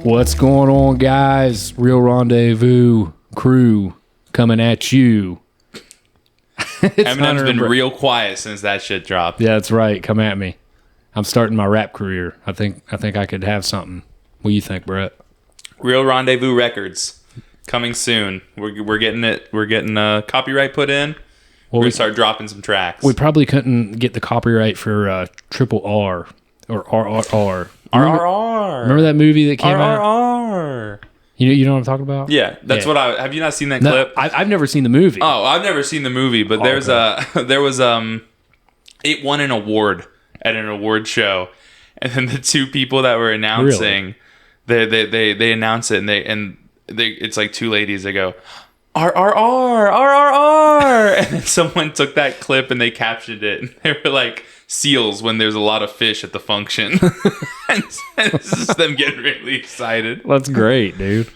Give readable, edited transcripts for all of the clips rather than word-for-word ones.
What's going on, guys? Real Rendezvous crew coming at you. Eminem's been real quiet since that shit dropped. Yeah, that's right. Come at me. I'm starting my rap career. I think I could have something. What do you think, Brett? Real Rendezvous Records coming soon. We're getting it. We're getting copyright put in. We're gonna start dropping some tracks. We probably couldn't get the copyright for Triple R or RRR. Remember that movie that came out? RRR. You know what I'm talking about? Yeah, that's what I have. You not seen that No, clip? I've never seen the movie. Oh, I've never seen the movie, but it won an award at an award show, and then the two people that were announcing, they announce it, and it's like two ladies. They go, RRR, RRR, and then someone took that clip and they captioned it, and they were like, seals when there's a lot of fish at the function. And this is them getting really excited. That's great, dude.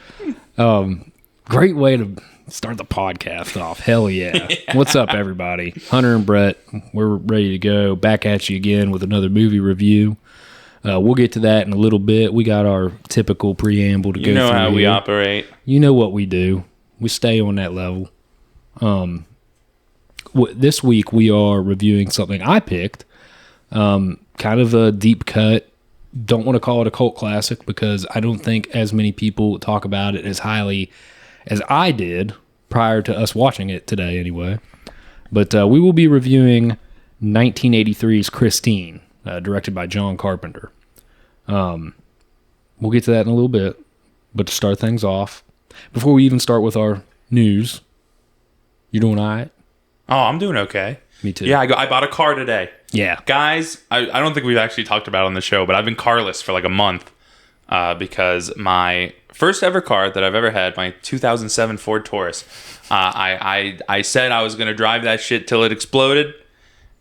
Great way to start the podcast off. Hell yeah. What's up, everybody? Hunter and Brett, we're ready to go. Back at you again with another movie review. We'll get to that in a little bit. We got our typical preamble to go through. You know how we here. operate. You know what we do. We stay on that level. This week we are reviewing something I picked. Kind of a deep cut. Don't want to call it a cult classic because I don't think as many people talk about it as highly as I did prior to us watching it today anyway. But we will be reviewing 1983's Christine, directed by John Carpenter. We'll get to that in a little bit. But to start things off, before we even start with our news, you doing all right? Oh, I'm doing okay. Me too. Yeah, I bought a car today. Yeah. Guys, I don't think we've actually talked about it on the show, but I've been carless for like a month because my first ever car that I've ever had, my 2007 Ford Taurus, I said I was going to drive that shit till it exploded,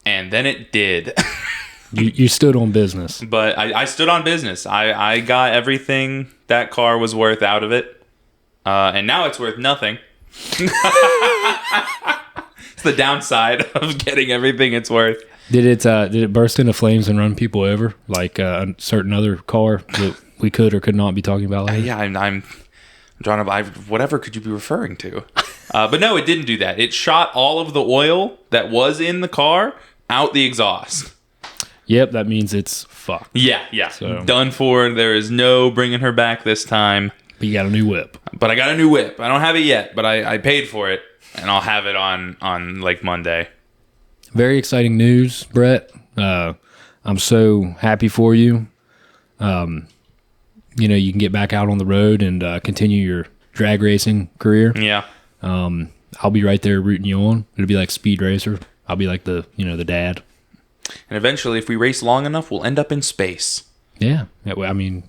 and then it did. You stood on business. But I stood on business. I got everything that car was worth out of it, and now it's worth nothing. It's the downside of getting everything it's worth. Did it burst into flames and run people over like a certain other car that we could or could not be talking about later? Yeah, I'm trying to. Whatever could you be referring to? But no, it didn't do that. It shot all of the oil that was in the car out the exhaust. Yep, that means it's fucked. Yeah. So. Done for. There is no bringing her back this time. But you got a new whip. But I got a new whip. I don't have it yet, but I paid for it, and I'll have it on like Monday. Very exciting news, Brett. I'm so happy for you. You can get back out on the road and continue your drag racing career. Yeah. I'll be right there rooting you on. It'll be like Speed Racer. I'll be like the dad. And eventually, if we race long enough, we'll end up in space. Yeah. I mean,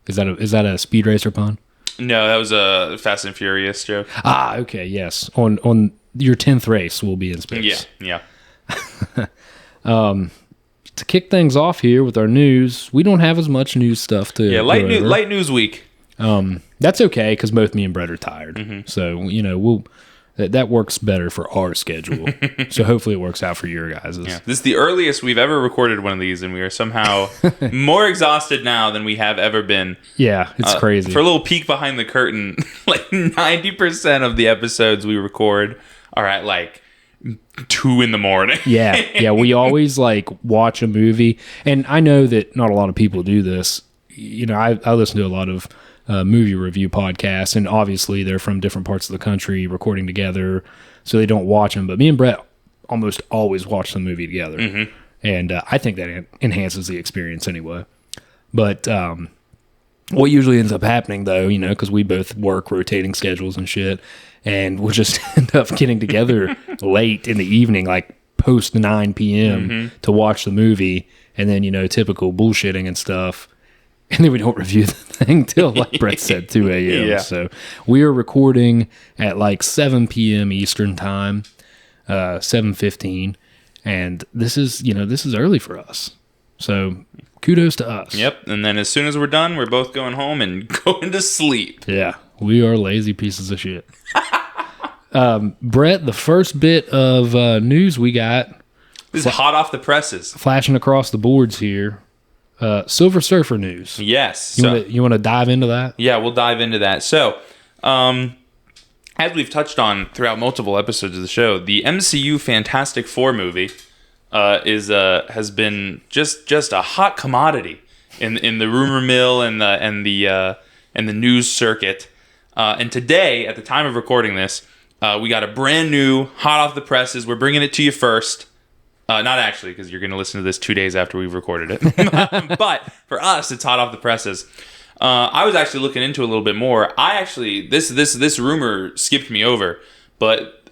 is that a Speed Racer pun? No, that was a Fast and Furious joke. Ah, okay, yes. On your 10th race, we'll be in space. Yeah. To kick things off here with our news, we don't have as much news stuff to light news week. That's okay because both me and Brett are tired. Mm-hmm. So that works better for our schedule. So hopefully it works out for your guys'. Yeah. This is the earliest we've ever recorded one of these, and we are somehow more exhausted now than we have ever been. Yeah, it's crazy. For a little peek behind the curtain, like 90% of the episodes we record are at like 2 a.m. Yeah. We always like watch a movie, and I know that not a lot of people do this. I listen to a lot of movie review podcasts, and obviously they're from different parts of the country recording together, so they don't watch them. But me and Brett almost always watch the movie together, mm-hmm. and I think that enhances the experience anyway. But what usually ends up happening, though, because we both work rotating schedules and shit, and we'll just end up getting together late in the evening, like post 9 p.m. Mm-hmm. to watch the movie, and then, typical bullshitting and stuff. And then we don't review the thing till, like Brett said, 2 a.m. Yeah. So we are recording at like 7 p.m. Eastern time, 7:15. And this is early for us. So kudos to us. Yep. And then as soon as we're done, we're both going home and going to sleep. Yeah. We are lazy pieces of shit. Brett, the first bit of news we got. This is hot off the presses. Flashing across the boards here. Silver Surfer news. Yes. You want to dive into that? Yeah, we'll dive into that. So, as we've touched on throughout multiple episodes of the show, the MCU Fantastic Four movie has been just a hot commodity in the rumor mill and the news circuit. And today, at the time of recording this, we got a brand new, hot off the presses. We're bringing it to you first. Not actually, because you're going to listen to this 2 days after we've recorded it. But for us, it's hot off the presses. I was actually looking into it a little bit more. This rumor skipped me over, but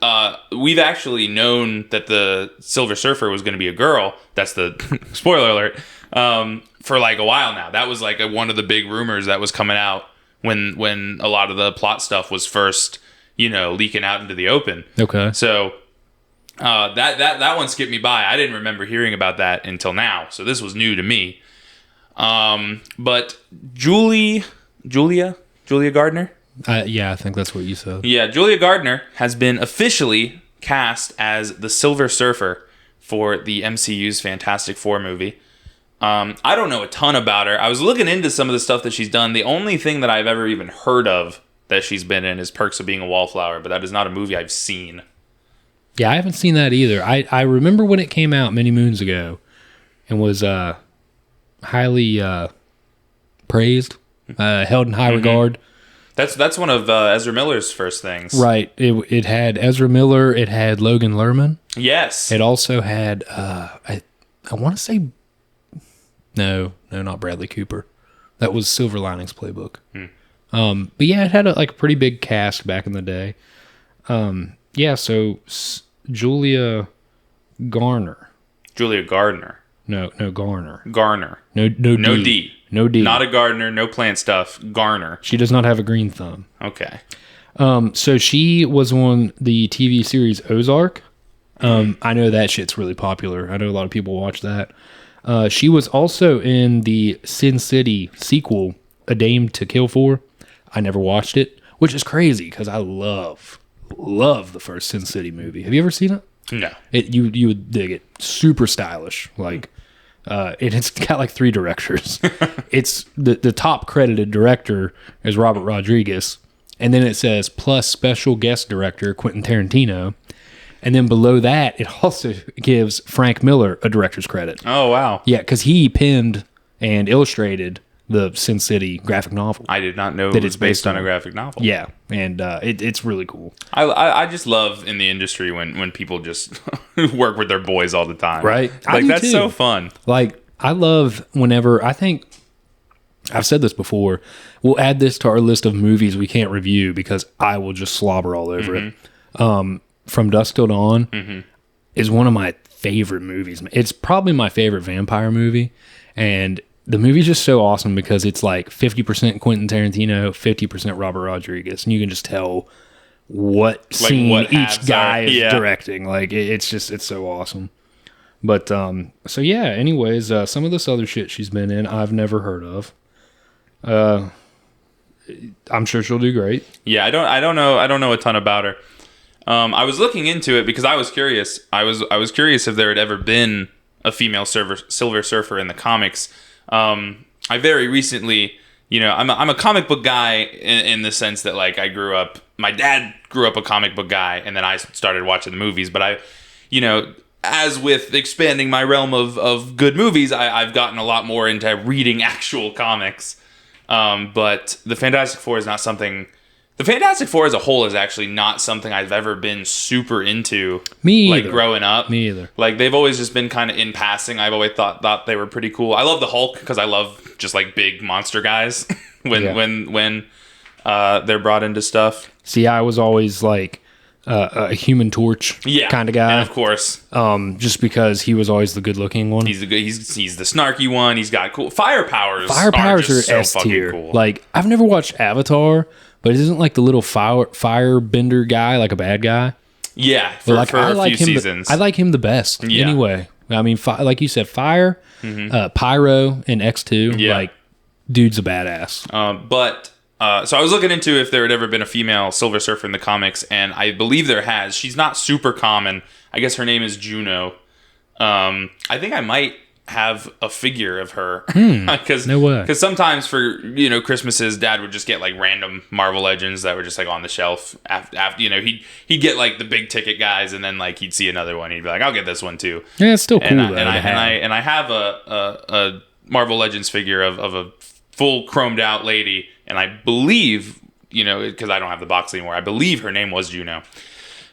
we've actually known that the Silver Surfer was going to be a girl. That's the spoiler alert. For like a while now. That was like one of the big rumors that was coming out when a lot of the plot stuff was first, leaking out into the open. Okay. So that one skipped me by. I didn't remember hearing about that until now. So this was new to me. But Julia Gardner? Yeah, I think that's what you said. Yeah, Julia Gardner has been officially cast as the Silver Surfer for the MCU's Fantastic Four movie. I don't know a ton about her. I was looking into some of the stuff that she's done. The only thing that I've ever even heard of that she's been in is Perks of Being a Wallflower, but that is not a movie I've seen. Yeah, I haven't seen that either. I remember when it came out many moons ago and was highly praised, held in high regard. That's one of Ezra Miller's first things. Right. It had Ezra Miller. It had Logan Lerman. Yes. It also had, I want to say, no, not Bradley Cooper. That was Silver Linings Playbook. But yeah, it had a pretty big cast back in the day. Yeah, so Julia Garner. Julia Gardner. No, Garner. Garner. No D. No D. Not a gardener, no plant stuff. Garner. She does not have a green thumb. Okay. So she was on the TV series Ozark. I know that shit's really popular. I know a lot of people watch that. She was also in the Sin City sequel, A Dame to Kill For. I never watched it, which is crazy because I love the first Sin City movie. Have you ever seen it? No. You would dig it. Super stylish. It's got 3 directors. It's the top credited director is Robert Rodriguez, and then it says plus special guest director Quentin Tarantino, and then below that it also gives Frank Miller a director's credit. Oh wow! Yeah, because he penned and illustrated the Sin City graphic novel. I did not know that it's based on a graphic novel. Yeah, and it's really cool. I just love in the industry when people just work with their boys all the time. Right. That's too. So fun. I love whenever, I think, I've said this before, we'll add this to our list of movies we can't review because I will just slobber all over it. From Dusk Till Dawn is one of my favorite movies. It's probably my favorite vampire movie, and the movie's just so awesome because it's 50% Quentin Tarantino, 50% Robert Rodriguez, and you can just tell what scene each guy is directing. It's so awesome. But so yeah. Anyways, some of this other shit she's been in, I've never heard of. I'm sure she'll do great. Yeah, I don't know a ton about her. I was looking into it because I was curious. I was curious if there had ever been a female Silver Surfer in the comics. I very recently, I'm a comic book guy in the sense that I grew up. My dad grew up a comic book guy, and then I started watching the movies. But as with expanding my realm of good movies, I've gotten a lot more into reading actual comics. But the Fantastic Four is not something. The Fantastic Four as a whole is actually not something I've ever been super into. Me either. Growing up. Me either. They've always just been kind of in passing. I've always thought they were pretty cool. I love the Hulk because I love just big monster guys when they're brought into stuff. See, I was always a Human Torch kind of guy. And of course. Just because he was always the good looking one. He's the snarky one. He's got cool fire powers. Fire powers are S tier. Cool. I've never watched Avatar, but isn't the little firebender guy a bad guy? Yeah, for a few seasons. I like him the best. Yeah. Anyway, I mean, like you said, fire, Pyro, and X2. Yeah. Dude's a badass. So I was looking into if there had ever been a female Silver Surfer in the comics, and I believe there has. She's not super common. I guess her name is Juno. I think I might have a figure of her. No way. Because sometimes for Christmases, Dad would just get like random Marvel Legends that were just like on the shelf. After he'd get like the big ticket guys, and then like he'd see another one, he'd be like, I'll get this one too. Yeah, it's still cool. And I have a Marvel Legends figure of a full chromed out lady, and I believe because I don't have the box anymore, I believe her name was Juno.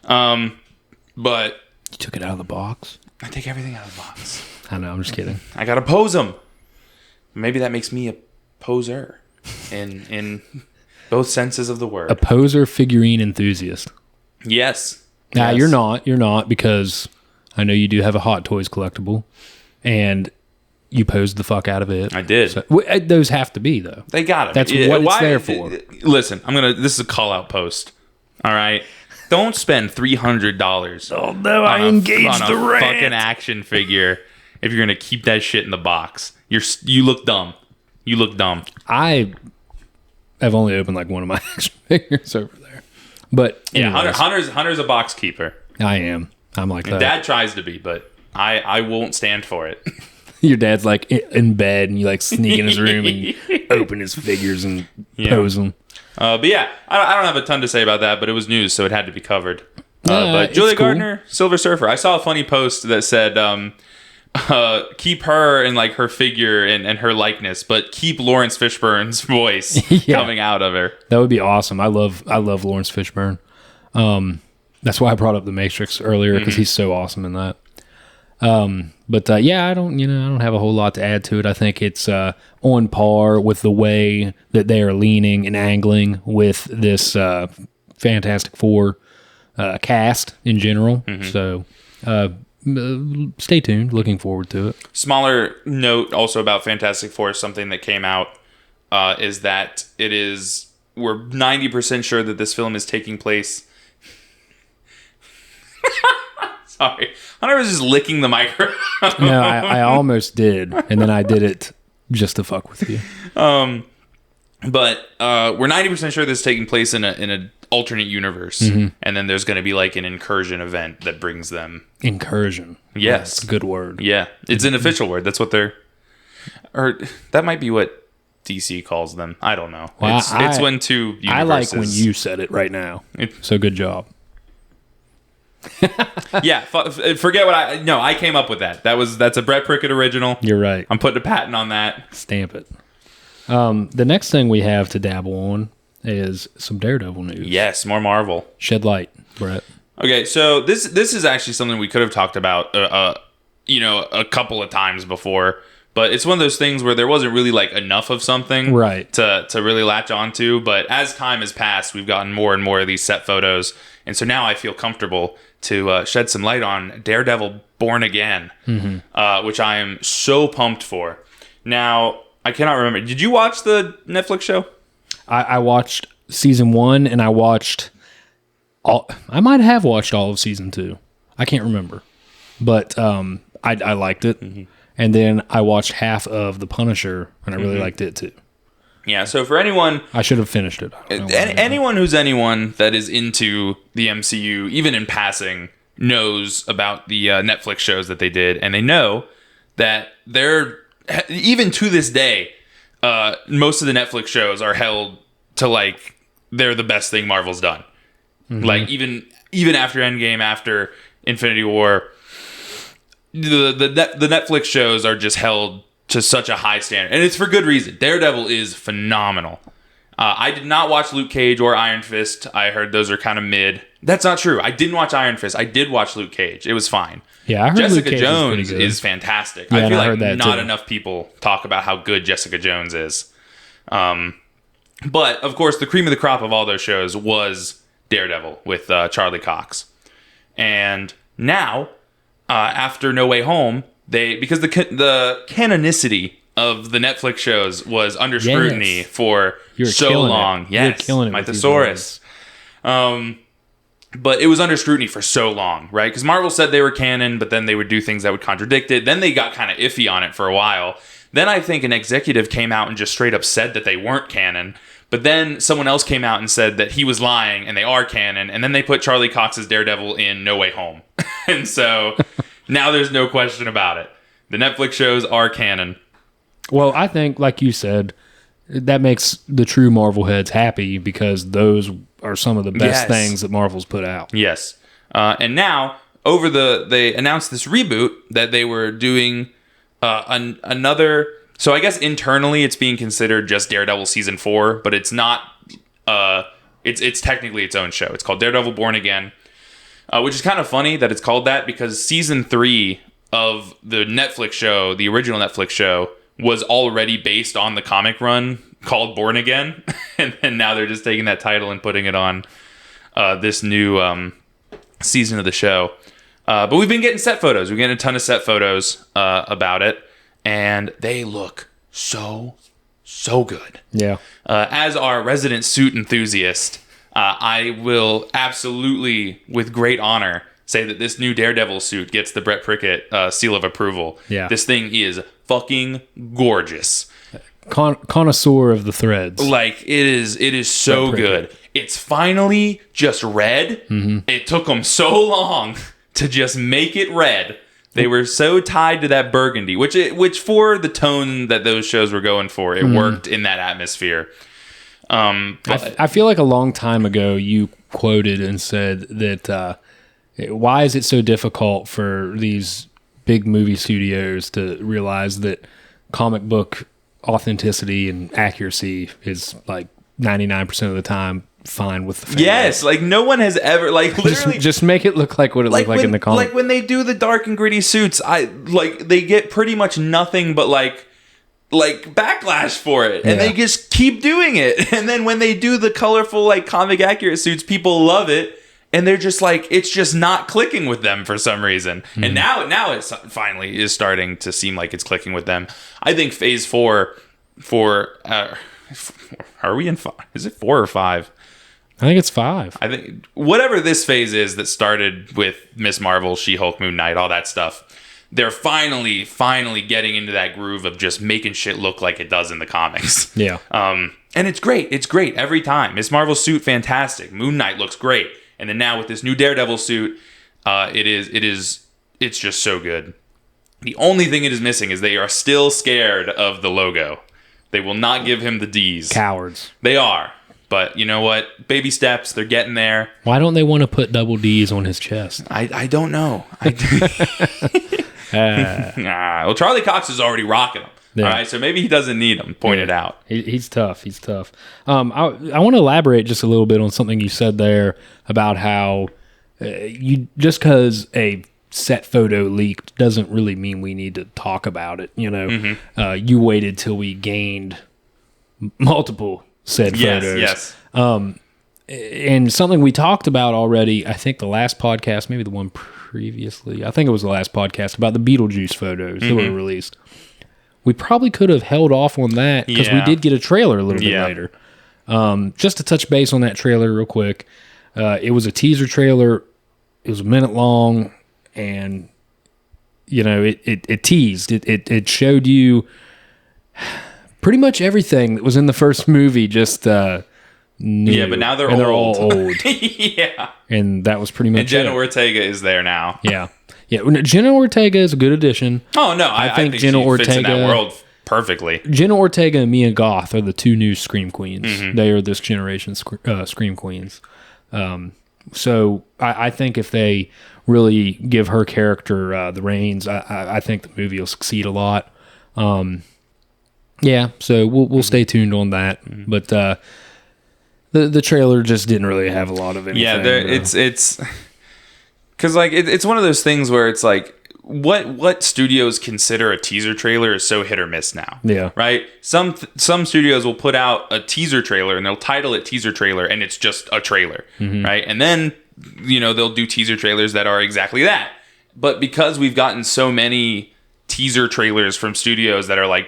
But you took it out of the box. I take everything out of the box. I know, I'm just kidding. I gotta pose them. Maybe that makes me a poser in both senses of the word. A poser figurine enthusiast. Yes. Nah, yes. You're not, because I know you do have a Hot Toys collectible, and you posed the fuck out of it. I did. So, those have to be, though. They gotta. That's what it's there for. Listen, this is a call out post. All right. Don't spend $300. Although I engaged the rant. Fucking action figure. If you're gonna keep that shit in the box, you look dumb. You look dumb. I have only opened like one of my action figures over there, but anyways, Hunter's a box keeper. I am. I'm like that. Dad tries to be, but I won't stand for it. Your dad's like in bed, and you like sneak in his room and open his figures and pose them. But yeah, I don't have a ton to say about that, but it was news, so it had to be covered. But cool. Julia Gardner, Silver Surfer. I saw a funny post that said, keep her and like her figure and her likeness, but keep Lawrence Fishburne's voice coming out of her. That would be awesome. I love Lawrence Fishburne. That's why I brought up The Matrix earlier, because he's so awesome in that. But I don't have a whole lot to add to it. I think it's on par with the way that they are leaning and angling with this Fantastic Four cast in general. So stay tuned. Looking forward to it. Smaller note also about Fantastic Four, something that came out is that we're 90% sure that this film is taking place. Sorry. Hunter was just licking the microphone. No, I almost did, and then I did it just to fuck with you. But we're 90% sure this is taking place in an alternate universe, and then there's going to be like an incursion event that brings them. Incursion. Yes, that's a good word. Yeah, it's an official word. That's what or that might be what DC calls them. I don't know. Well, it's when two universes. I like when you said it right now. So good job. Yeah, forget what I came up with that. That's a Brett Prickett original. You're right. I'm putting a patent on that. Stamp it. The next thing we have to dabble on is some Daredevil news. Yes, more Marvel. Shed light, Brett. Okay, so this is actually something we could have talked about a couple of times before, but it's one of those things where there wasn't really like enough of something to really latch onto. But as time has passed, we've gotten more and more of these set photos, and so now I feel comfortable to shed some light on Daredevil Born Again, which I am so pumped for. Now, I cannot remember. Did you watch the Netflix show? I watched season 1, and I watched I might have watched all of season 2. I can't remember, but I liked it. And then I watched half of The Punisher, and I really liked it too. Yeah, so for anyone... I should have finished it. Anyone that is into the MCU, even in passing, knows about the Netflix shows that they did, and they know that they're... Even to this day, most of the Netflix shows are held to, like, they're the best thing Marvel's done. Like, even after Endgame, after Infinity War... The Netflix shows are just held to such a high standard, and it's for good reason. Daredevil is phenomenal. I did not watch Luke Cage or Iron Fist. I heard those are kind of mid. That's not true. I didn't watch Iron Fist. I did watch Luke Cage. It was fine. Yeah, I heard Jessica Luke Cage Jones is fantastic. Yeah, I feel like not enough people talk about how good Jessica Jones is. But of course, the cream of the crop of all those shows was Daredevil with Charlie Cox, and now. After No Way Home, because the canonicity of the Netflix shows was under scrutiny for so long. Yes, killing it my thesaurus. But it was under scrutiny for so long, right? Because Marvel said they were canon, but then they would do things that would contradict it. Then they got kind of iffy on it for a while. Then I think an executive came out and just straight up said that they weren't canon. But then someone else came out and said that he was lying and they are canon. And then they put Charlie Cox's Daredevil in No Way Home. And so now there's no question about it. The Netflix shows are canon. Well, I think, like you said, that makes the true Marvel heads happy because those are some of the best things that Marvel's put out. Yes. And now, they announced this reboot that they were doing another... So I guess internally it's being considered just Daredevil Season 4, but it's not... It's technically its own show. It's called Daredevil Born Again, which is kind of funny that it's called that because Season 3 of the Netflix show, the original Netflix show, was already based on the comic run called Born Again. And then now they're just taking that title and putting it on this new season of the show. But we've been getting set photos. We're getting a ton of set photos about it. And they look so good. Yeah. As our resident suit enthusiast, I will absolutely, with great honor, say that this new Daredevil suit gets the Brett Prickett seal of approval. Yeah. This thing is fucking gorgeous. Connoisseur of the threads. Like, it is so good. It's finally just red. Mm-hmm. It took them so long to just make it red. They were so tied to that burgundy, which for the tone that those shows were going for, it worked in that atmosphere. I feel like a long time ago you quoted and said that why is it so difficult for these big movie studios to realize that comic book authenticity and accuracy is like 99% of the time fine with the fans. Yes, like no one has ever literally just make it look like what it looked like in the comic. Like when they do the dark and gritty suits, they get pretty much nothing but like backlash for it, and they just keep doing it. And then when they do the colorful like comic accurate suits, people love it. And they're just like, it's just not clicking with them for some reason. Mm-hmm. And now it finally is starting to seem like it's clicking with them. I think phase 4 are we in 5? Is it 4 or 5? I think it's 5. I think whatever this phase is that started with Miss Marvel, She-Hulk, Moon Knight, all that stuff, they're finally getting into that groove of just making shit look like it does in the comics. Yeah. And it's great. It's great every time. Miss Marvel's suit, fantastic. Moon Knight looks great. And then now with this new Daredevil suit, it's just so good. The only thing it is missing is they are still scared of the logo. They will not give him the D's. Cowards. They are. But you know what? Baby steps. They're getting there. Why don't they want to put double D's on his chest? I don't know. Well, Charlie Cox is already rocking them. Yeah. All right, so maybe he doesn't need them pointed out. He's tough. He's tough. I want to elaborate just a little bit on something you said there about how you just because a set photo leaked doesn't really mean we need to talk about it. You know, mm-hmm. You waited till we gained multiple said photos. Yes. And something we talked about already, I think the last podcast, maybe the one previously, I think it was the last podcast about the Beetlejuice photos that were released. We probably could have held off on that because we did get a trailer a little bit later. Just to touch base on that trailer real quick. It was a teaser trailer. It was a minute long, and you know, it teased. It showed you pretty much everything that was in the first movie. Just new. Yeah, but now they're all old. Yeah, and that was pretty much. And Jenna Ortega is there now. Yeah. Yeah, Jenna Ortega is a good addition. Oh no, I think Jenna Ortega fits in that world perfectly. Jenna Ortega and Mia Goth are the two new Scream Queens. Mm-hmm. They are this generation's Scream Queens. So I think if they really give her character the reins, I think the movie will succeed a lot. Yeah, so we'll stay tuned on that. Mm-hmm. But the trailer just didn't really have a lot of anything. Yeah, it's. Because like it's one of those things where it's like what studios consider a teaser trailer is so hit or miss now. Yeah. Right? Some studios will put out a teaser trailer and they'll title it teaser trailer and it's just a trailer. Mm-hmm. Right? And then, you know, they'll do teaser trailers that are exactly that. But because we've gotten so many teaser trailers from studios that are like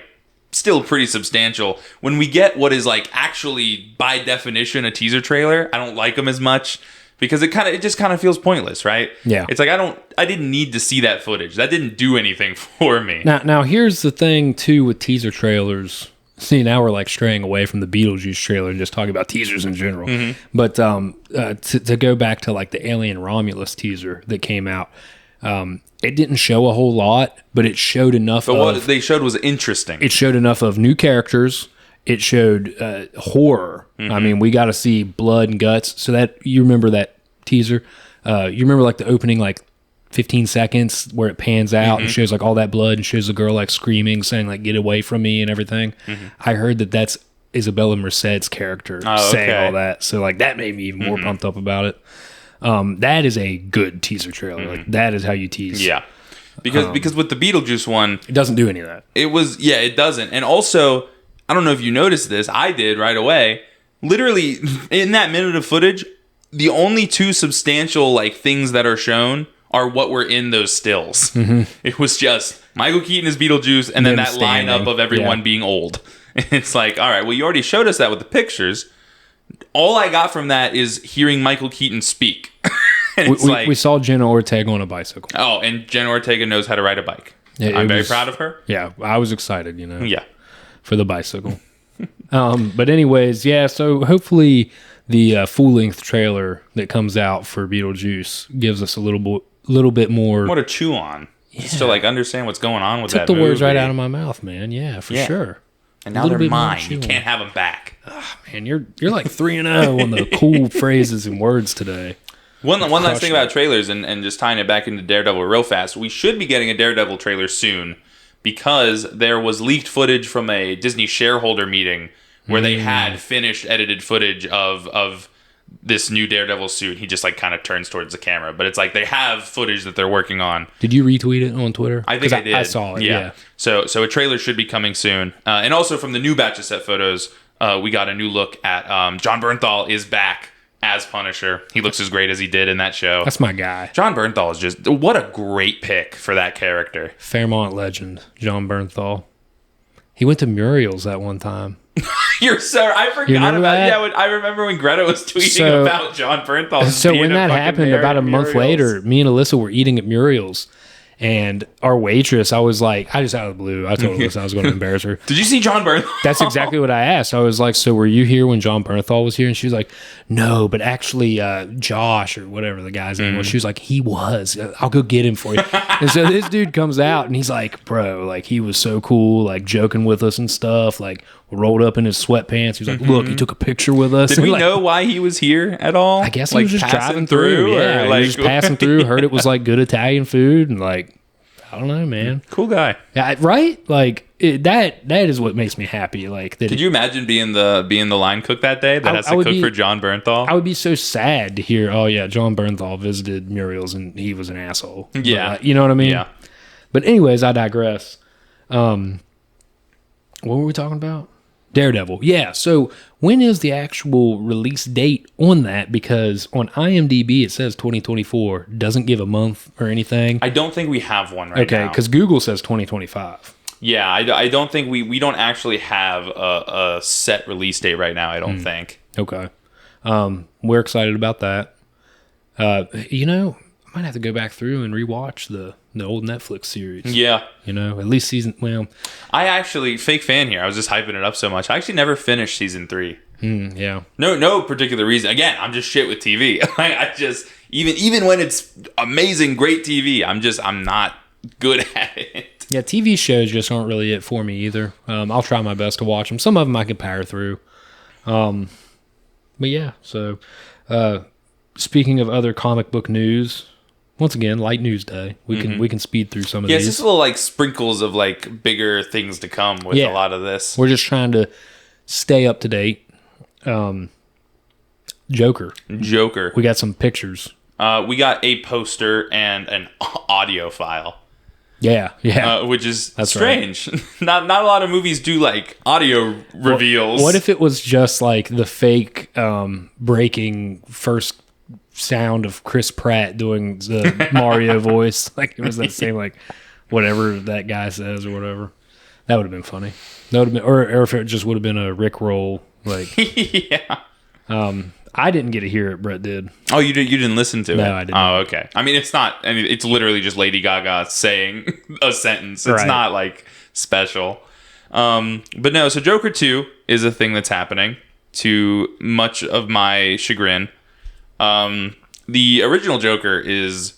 still pretty substantial, when we get what is like actually by definition a teaser trailer, I don't like them as much. Because it just kind of feels pointless, right? Yeah. It's like I didn't need to see that footage. That didn't do anything for me. Now here's the thing too with teaser trailers. See, now we're like straying away from the Beetlejuice trailer and just talking about teasers in general. Mm-hmm. But to go back to like the Alien Romulus teaser that came out, It didn't show a whole lot, but it showed enough. But what they showed was interesting. It showed enough of new characters. It showed horror. I mean, we got to see blood and guts. So that you remember that teaser? You remember like the opening, like 15 seconds where it pans out and shows like all that blood and shows the girl like screaming, saying like "Get away from me" and everything. I heard that that's Isabella Merced's character saying all that. So like that made me even more pumped up about it. That is a good teaser trailer. Like that is how you tease. Yeah. Because with the Beetlejuice one, it doesn't do any of that. It doesn't. And also, I don't know if you noticed this. I did right away. Literally in that minute of footage, the only two substantial like things that are shown are what were in those stills. It was just Michael Keaton as Beetlejuice and then that lineup of everyone being old. It's like, all right, well, you already showed us that with the pictures. All I got from that is hearing Michael Keaton speak. We saw Jenna Ortega on a bicycle. Oh, and Jenna Ortega knows how to ride a bike. Yeah, I'm very proud of her. Yeah, I was excited, Yeah. For the bicycle. But anyways, yeah, so hopefully the full-length trailer that comes out for Beetlejuice gives us a little bit more... More to chew on. Yeah. Just to like understand what's going on with that movie. Took the words right out of my mouth, man. Yeah, for sure. And now they're mine. You can't have them back. Oh, man, you're like 3-0 on the cool phrases and words today. One last thing about trailers and just tying it back into Daredevil real fast. We should be getting a Daredevil trailer soon because there was leaked footage from a Disney shareholder meeting where they had finished edited footage of this new Daredevil suit. He just like kind of turns towards the camera, but it's like they have footage that they're working on. Did you retweet it on Twitter? I think I did. I saw it. Yeah. So a trailer should be coming soon. And also from the new batch of set photos, we got a new look at John Bernthal is back as Punisher. He looks as great as he did in that show. That's my guy. John Bernthal is just what a great pick for that character. Fairmont legend, John Bernthal. He went to Muriel's that one time. I forgot about that. Yeah, I remember when Greta was tweeting about John Bernthal. So when that happened, about a month later, me and Alyssa were eating at Muriel's. And our waitress, I was like, I just out of the blue, I told Alyssa I was going to embarrass her. Did you see John Bernthal? That's exactly what I asked. I was like, so were you here when John Bernthal was here? And she was like, no, but actually Josh or whatever the guy's name was, she was like, he was. I'll go get him for you. And so this dude comes out and he's like, bro, like he was so cool, like joking with us and stuff, like rolled up in his sweatpants. He was like, look, he took a picture with us. Did we like, know why he was here at all? I guess he was just driving through. Yeah, he was just passing through, heard it was like good Italian food and like, I don't know, man. Cool guy. Yeah, right? Like that is what makes me happy. Like that. Could you imagine being the line cook that day that has to cook for John Bernthal? I would be so sad to hear, oh yeah, John Bernthal visited Muriel's and he was an asshole. Yeah. But, you know what I mean? Yeah. But anyways, I digress. What were we talking about? Daredevil. Yeah. So when is the actual release date on that? Because on IMDb it says 2024. Doesn't give a month or anything. I don't think we have one right now. Okay, because Google says 2025. Yeah, I don't think we don't actually have a set release date right now. I don't think. Okay. We're excited about that. I might have to go back through and rewatch the old Netflix series. Yeah. At least season... Well... I actually... Fake fan here. I was just hyping it up so much. I actually never finished season 3. Yeah. No particular reason. Again, I'm just shit with TV. I just... Even when it's amazing, great TV, I'm not good at it. Yeah, TV shows just aren't really it for me either. I'll try my best to watch them. Some of them I can power through. But yeah, so... speaking of other comic book news... Once again, light news day. We can speed through some of these. Yeah, it's just little like sprinkles of like bigger things to come with a lot of this. We're just trying to stay up to date. Joker. We got some pictures. We got a poster and an audio file. Yeah. Which is strange. Right. Not a lot of movies do like audio reveals. What if it was just like the fake breaking first sound of Chris Pratt doing the Mario voice? Like it was that same like whatever that guy says or whatever. That would have been funny. That would have been, or if it just would have been a Rickroll. Like yeah. I didn't get to hear it. Brett did. Oh, you didn't listen to it? No, I didn't. Oh, okay. I mean, it's literally just Lady Gaga saying a sentence. It's not like special. But no. So Joker 2 is a thing that's happening. To much of my chagrin. The original Joker is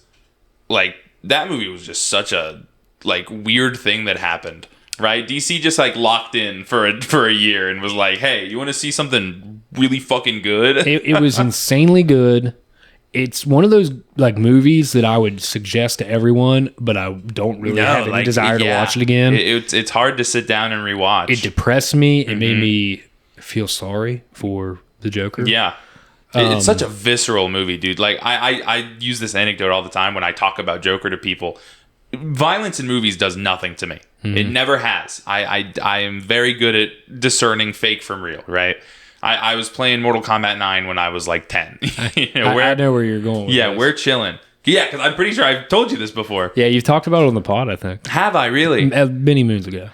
like that movie was just such a like weird thing that happened, right? DC just like locked in for a year and was like, hey, you want to see something really fucking good? It was insanely good. It's one of those like movies that I would suggest to everyone, but I don't really have any desire to watch it again. It's hard to sit down and rewatch. It depressed me. It made me feel sorry for the Joker. Yeah. It's such a visceral movie, dude. Like I use this anecdote all the time when I talk about Joker to people. Violence in movies does nothing to me. It never has. I am very good at discerning fake from real, right? I was playing Mortal Kombat 9 when I was like 10. I know where you're going with this. We're chilling. Yeah, because I'm pretty sure I've told you this before. Yeah, you've talked about it on the pod, I think. Have I really? Many moons ago,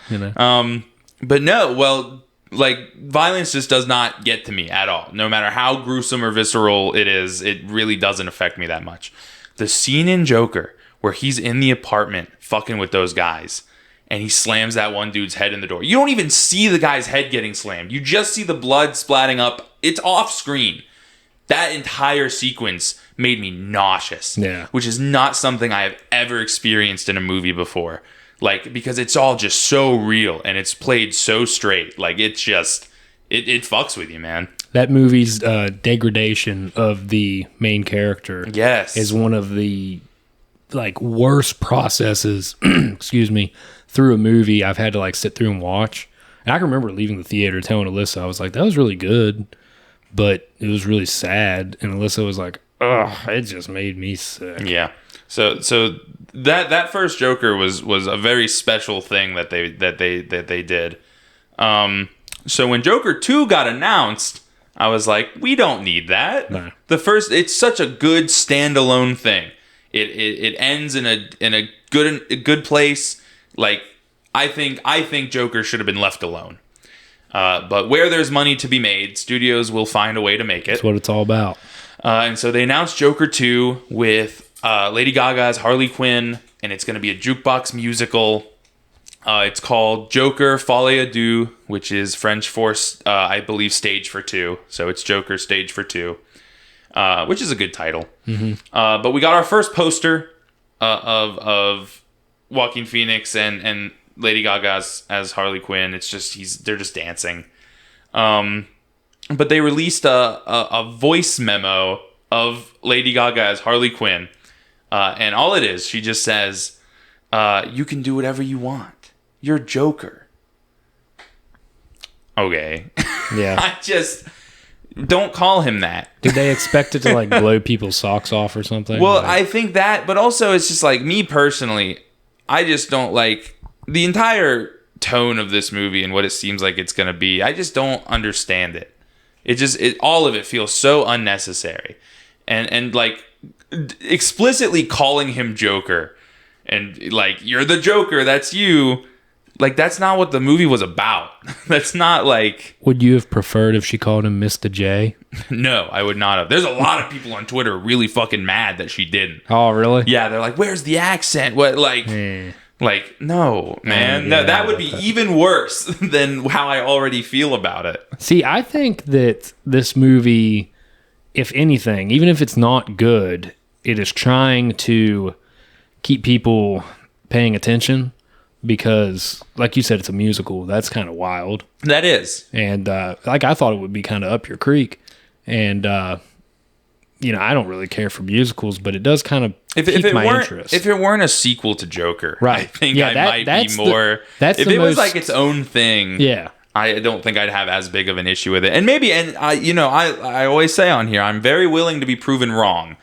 But no, well, like, violence just does not get to me at all. No matter how gruesome or visceral it is, it really doesn't affect me that much. The scene in Joker where he's in the apartment fucking with those guys, and he slams that one dude's head in the door. You don't even see the guy's head getting slammed. You just see the blood splatting up. It's off screen. That entire sequence made me nauseous. Yeah. Which is not something I have ever experienced in a movie before. Like, because it's all just so real and it's played so straight. Like, it's just, it fucks with you, man. That movie's degradation of the main character is one of the like worst processes, excuse me, through a movie I've had to like sit through and watch. And I can remember leaving the theater telling Alyssa, I was like, that was really good, but it was really sad. And Alyssa was like, ugh, it just made me sick. Yeah. So that first Joker was a very special thing that they did. So when Joker 2 got announced, I was like, we don't need that. No. It's such a good standalone thing. It ends in a good place. Like, I think Joker should have been left alone. But where there's money to be made, studios will find a way to make it. That's what it's all about. And so they announced Joker 2 with Lady Gaga as Harley Quinn, and it's going to be a jukebox musical. It's called Joker Folie à Deux, which is French for, I believe, stage for two. So it's Joker stage for two, which is a good title. Mm-hmm. But we got our first poster of Joaquin Phoenix and Lady Gaga as Harley Quinn. It's just they're just dancing. But they released a voice memo of Lady Gaga as Harley Quinn, and all it is, she just says, "You can do whatever you want. You're Joker." Okay. Yeah. I just don't call him that. Did they expect it to like blow people's socks off or something? Well, like, I think that, but also it's just like, me personally, I just don't like the entire tone of this movie and what it seems like it's going to be. I just don't understand it. All of it feels so unnecessary. And like explicitly calling him Joker and like, you're the Joker, that's you. Like, that's not what the movie was about. That's not like... Would you have preferred if she called him Mr. J? No, I would not have. There's a lot of people on Twitter really fucking mad that she didn't. Oh, really? Yeah, they're like, where's the accent? What, like... Like, no, man. No, that would be even worse than how I already feel about it. See, I think that this movie, if anything, even if it's not good, it is trying to keep people paying attention. Because, like you said, it's a musical. That's kind of wild. That is. And, like, I thought it would be kind of up your creek. And, you know, I don't really care for musicals, but it does kind of pique my interest. If it weren't a sequel to Joker, right. I think I might be more... If it was like its own thing, yeah, I don't think I'd have as big of an issue with it. And maybe, I always say on here, I'm very willing to be proven wrong.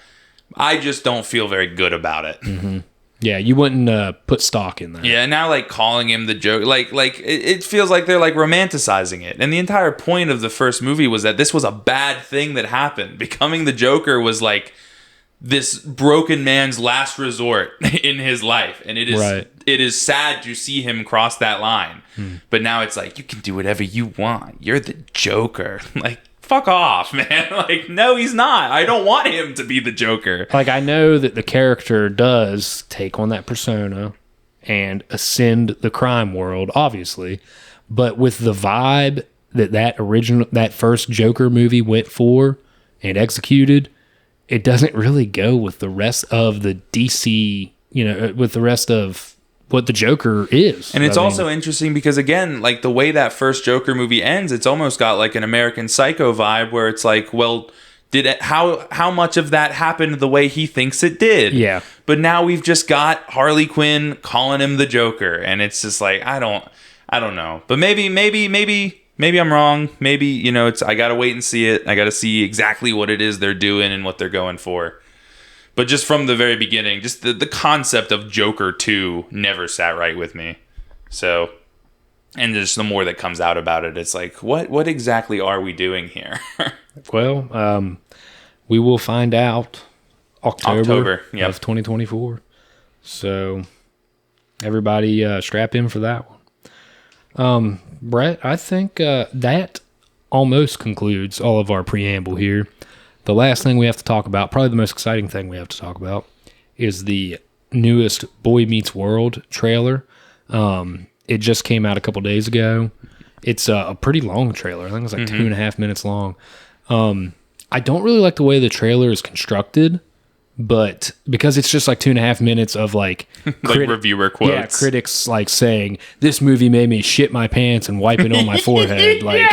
I just don't feel very good about it. Mm-hmm. Yeah, you wouldn't put stock in that. Yeah, now like calling him the Joker, like it feels like they're like romanticizing it. And the entire point of the first movie was that this was a bad thing that happened. Becoming the Joker was like this broken man's last resort in his life, and it is sad to see him cross that line. But now it's like, you can do whatever you want. You're the Joker. Like, fuck off, man. Like, no, he's not. I don't want him to be the Joker. Like, I know that the character does take on that persona and ascend the crime world, obviously. But with the vibe that first Joker movie went for and executed, it doesn't really go with the rest of the DC with the rest of what the Joker is. And it's also interesting because, again, like the way that first Joker movie ends, it's almost got like an American Psycho vibe where it's like, well, how much of that happened the way he thinks it did? Yeah. But now we've just got Harley Quinn calling him the Joker, and it's just like I don't know. But maybe I'm wrong. Maybe I gotta wait and see it. I gotta see exactly what it is they're doing and what they're going for. But just from the very beginning, just the concept of Joker 2 never sat right with me. So, and just the more that comes out about it, it's like, what exactly are we doing here? Well, we will find out October yep. of 2024. So, everybody strap in for that one. Brett, I think that almost concludes all of our preamble here. The last thing we have to talk about, probably the most exciting thing we have to talk about, is the newest Boy Meets World trailer. It just came out a couple days ago. It's a pretty long trailer. I think it's like 2.5 minutes long. I don't really like the way the trailer is constructed, but because it's just like 2.5 minutes of like reviewer quotes. Yeah, critics like saying, this movie made me shit my pants and wipe it on my forehead. Like, yeah,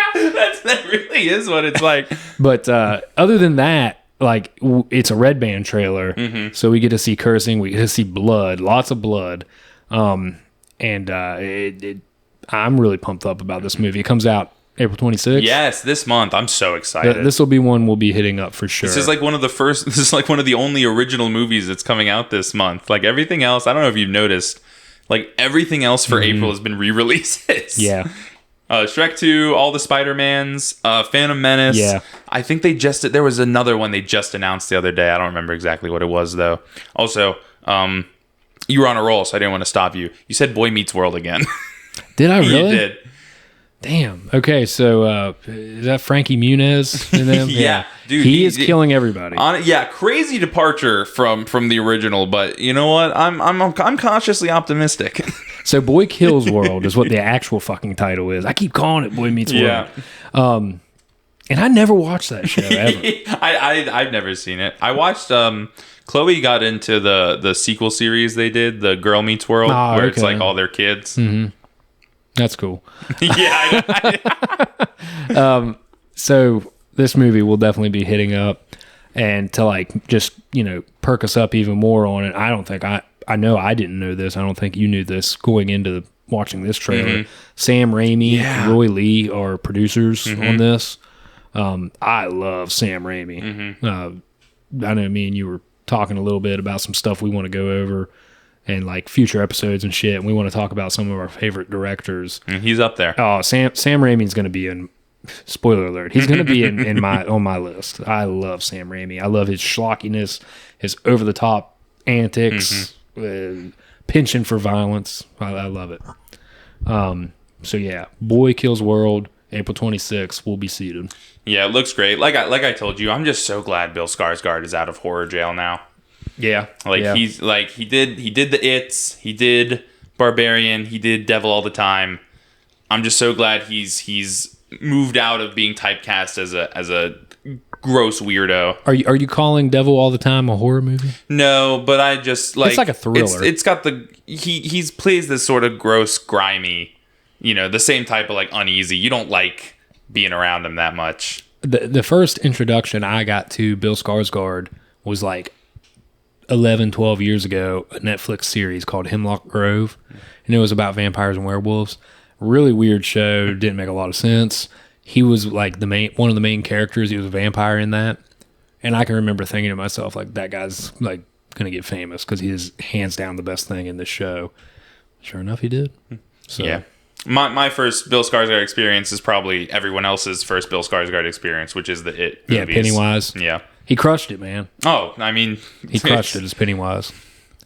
that really is what it's like. But other than that, like it's a Red Band trailer, so we get to see cursing, we get to see blood, lots of blood, and I'm really pumped up about this movie. It comes out April 26th. Yes, this month. I'm so excited. This will be one we'll be hitting up for sure. This is like one of the only original movies that's coming out this month. Like everything else, I don't know if you've noticed, like everything else for April has been re-releases. Yeah. Shrek 2, all the Spider-Mans, Phantom Menace. Yeah. I think there was another one they just announced the other day. I don't remember exactly what it was though. Also, you were on a roll, so I didn't want to stop you. You said Boy Meets World again. Did I really? You did. Damn. Okay, so is that Frankie Muniz in them? Yeah, dude. He is killing everybody. Crazy departure from the original, but you know what? I'm cautiously optimistic. So Boy Kills World is what the actual fucking title is. I keep calling it Boy Meets World. Yeah. And I never watched that show ever. I've never seen it. I watched Chloe got into the sequel series they did, the Girl Meets World, where it's like all their kids. Mm-hmm. That's cool. Yeah. So this movie will definitely be hitting up, and to like just perk us up even more on it. I don't think I know I didn't know this. I don't think you knew this going into watching this trailer. Sam Raimi and Roy Lee are producers on this. I love Sam Raimi. I know me and you were talking a little bit about some stuff we want to go over and like future episodes and shit. And we want to talk about some of our favorite directors. And he's up there. Oh, Sam Raimi's going to be in. Spoiler alert! He's going to be in on my list. I love Sam Raimi. I love his schlockiness, his over the top antics, penchant for violence. I love it. So yeah, Boy Kills World, April 26th. We'll be seated. Yeah, it looks great. Like I told you, I'm just so glad Bill Skarsgård is out of horror jail now. Yeah, he's like he did the It's, he did Barbarian, he did Devil All the Time. I'm just so glad he's moved out of being typecast as a gross weirdo. Are you calling Devil All the Time a horror movie? No, but I just like it's like a thriller. It's got he's plays this sort of gross, grimy, the same type of like uneasy. You don't like being around him that much. The first introduction I got to Bill Skarsgård was like 11, 12 years ago, a Netflix series called Hemlock Grove, and it was about vampires and werewolves. Really weird show, didn't make a lot of sense. He was like one of the main characters. He was a vampire in that, and I can remember thinking to myself, like, that guy's like gonna get famous because he is hands down the best thing in this show. Sure enough, he did. So yeah. My first Bill Skarsgård experience is probably everyone else's first Bill Skarsgård experience, which is the It movies. Yeah, Pennywise. Yeah. He crushed it, man. Oh, I mean... He crushed it as Pennywise.